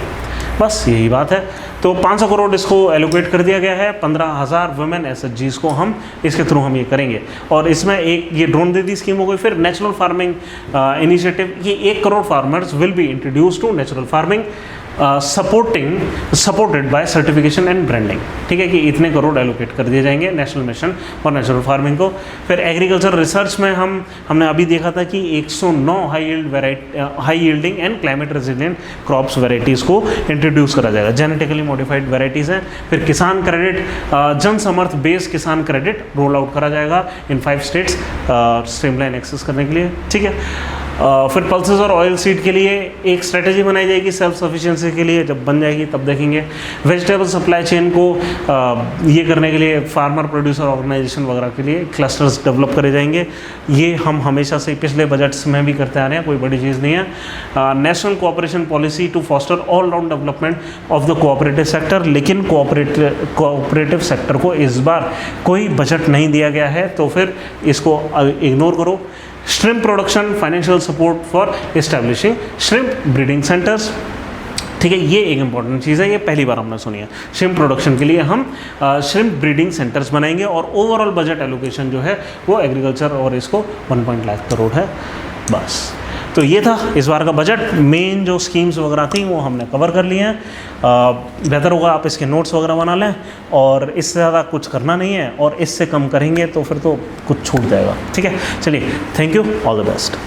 [SPEAKER 1] बस यही बात है। तो 500 करोड़ इसको एलोकेट कर दिया गया है। 15,000 वुमेन एसएचजीज को हम इसके थ्रू हम ये करेंगे। और इसमें एक ये ड्रोन दीदी स्कीम हो गई। फिर नेचुरल फार्मिंग इनिशिएटिव कि 1 crore farmers will be introduce to natural farming supported by certification and branding, ठीक है। कि इतने करोड़ एलोकेट कर दिए जाएंगे national mission for natural farming को। फिर एग्रीकल्चर रिसर्च में हमने अभी देखा था कि 109 high yielding and climate resilient crops varieties को इंट्रोड्यूस करा जाएगा, जेनेटिकली मॉडिफाइड वेराइटीज़ हैं। फिर किसान क्रेडिट, जन समर्थ बेस्ड किसान क्रेडिट रोल आउट करा जाएगा इन 5 स्टेट्स स्ट्रीमलाइन एक्सेस करने के लिए, ठीक है। फिर पल्सेस और ऑयल सीड के लिए एक स्ट्रेटेजी बनाई जाएगी सेल्फ सफिशिएंसी के लिए, जब बन जाएगी तब देखेंगे। वेजिटेबल सप्लाई चेन को ये करने के लिए फार्मर प्रोड्यूसर ऑर्गेनाइजेशन वगैरह के लिए क्लस्टर्स डेवलप करे जाएंगे। ये हम हमेशा से पिछले बजट्स में भी करते आ रहे हैं, कोई बड़ी चीज़ नहीं है। National cooperation policy to foster all round development of the cooperative sector, लेकिन कोऑपरेटिव सेक्टर को इस बार कोई बजट नहीं दिया गया है, तो फिर इसको इग्नोर करो। Shrimp production, financial support for establishing shrimp breeding centres, ठीक है। ये एक इंपॉर्टेंट चीज़ है, ये पहली बार हमने सुनी है। श्रिम्प प्रोडक्शन के लिए हम श्रिम्प ब्रीडिंग सेंटर्स बनाएंगे। और ओवरऑल बजट एलोकेशन जो है वो एग्रीकल्चर और इसको 1 लाख करोड़ है। बस तो ये था इस बार का बजट। मेन जो स्कीम्स वगैरह थी वो हमने कवर कर लिए हैं। बेहतर होगा आप इसके नोट्स वगैरह बना लें, और इससे ज़्यादा कुछ करना नहीं है, और इससे कम करेंगे तो फिर तो कुछ छूट जाएगा, ठीक है। चलिए, thank you, all the best.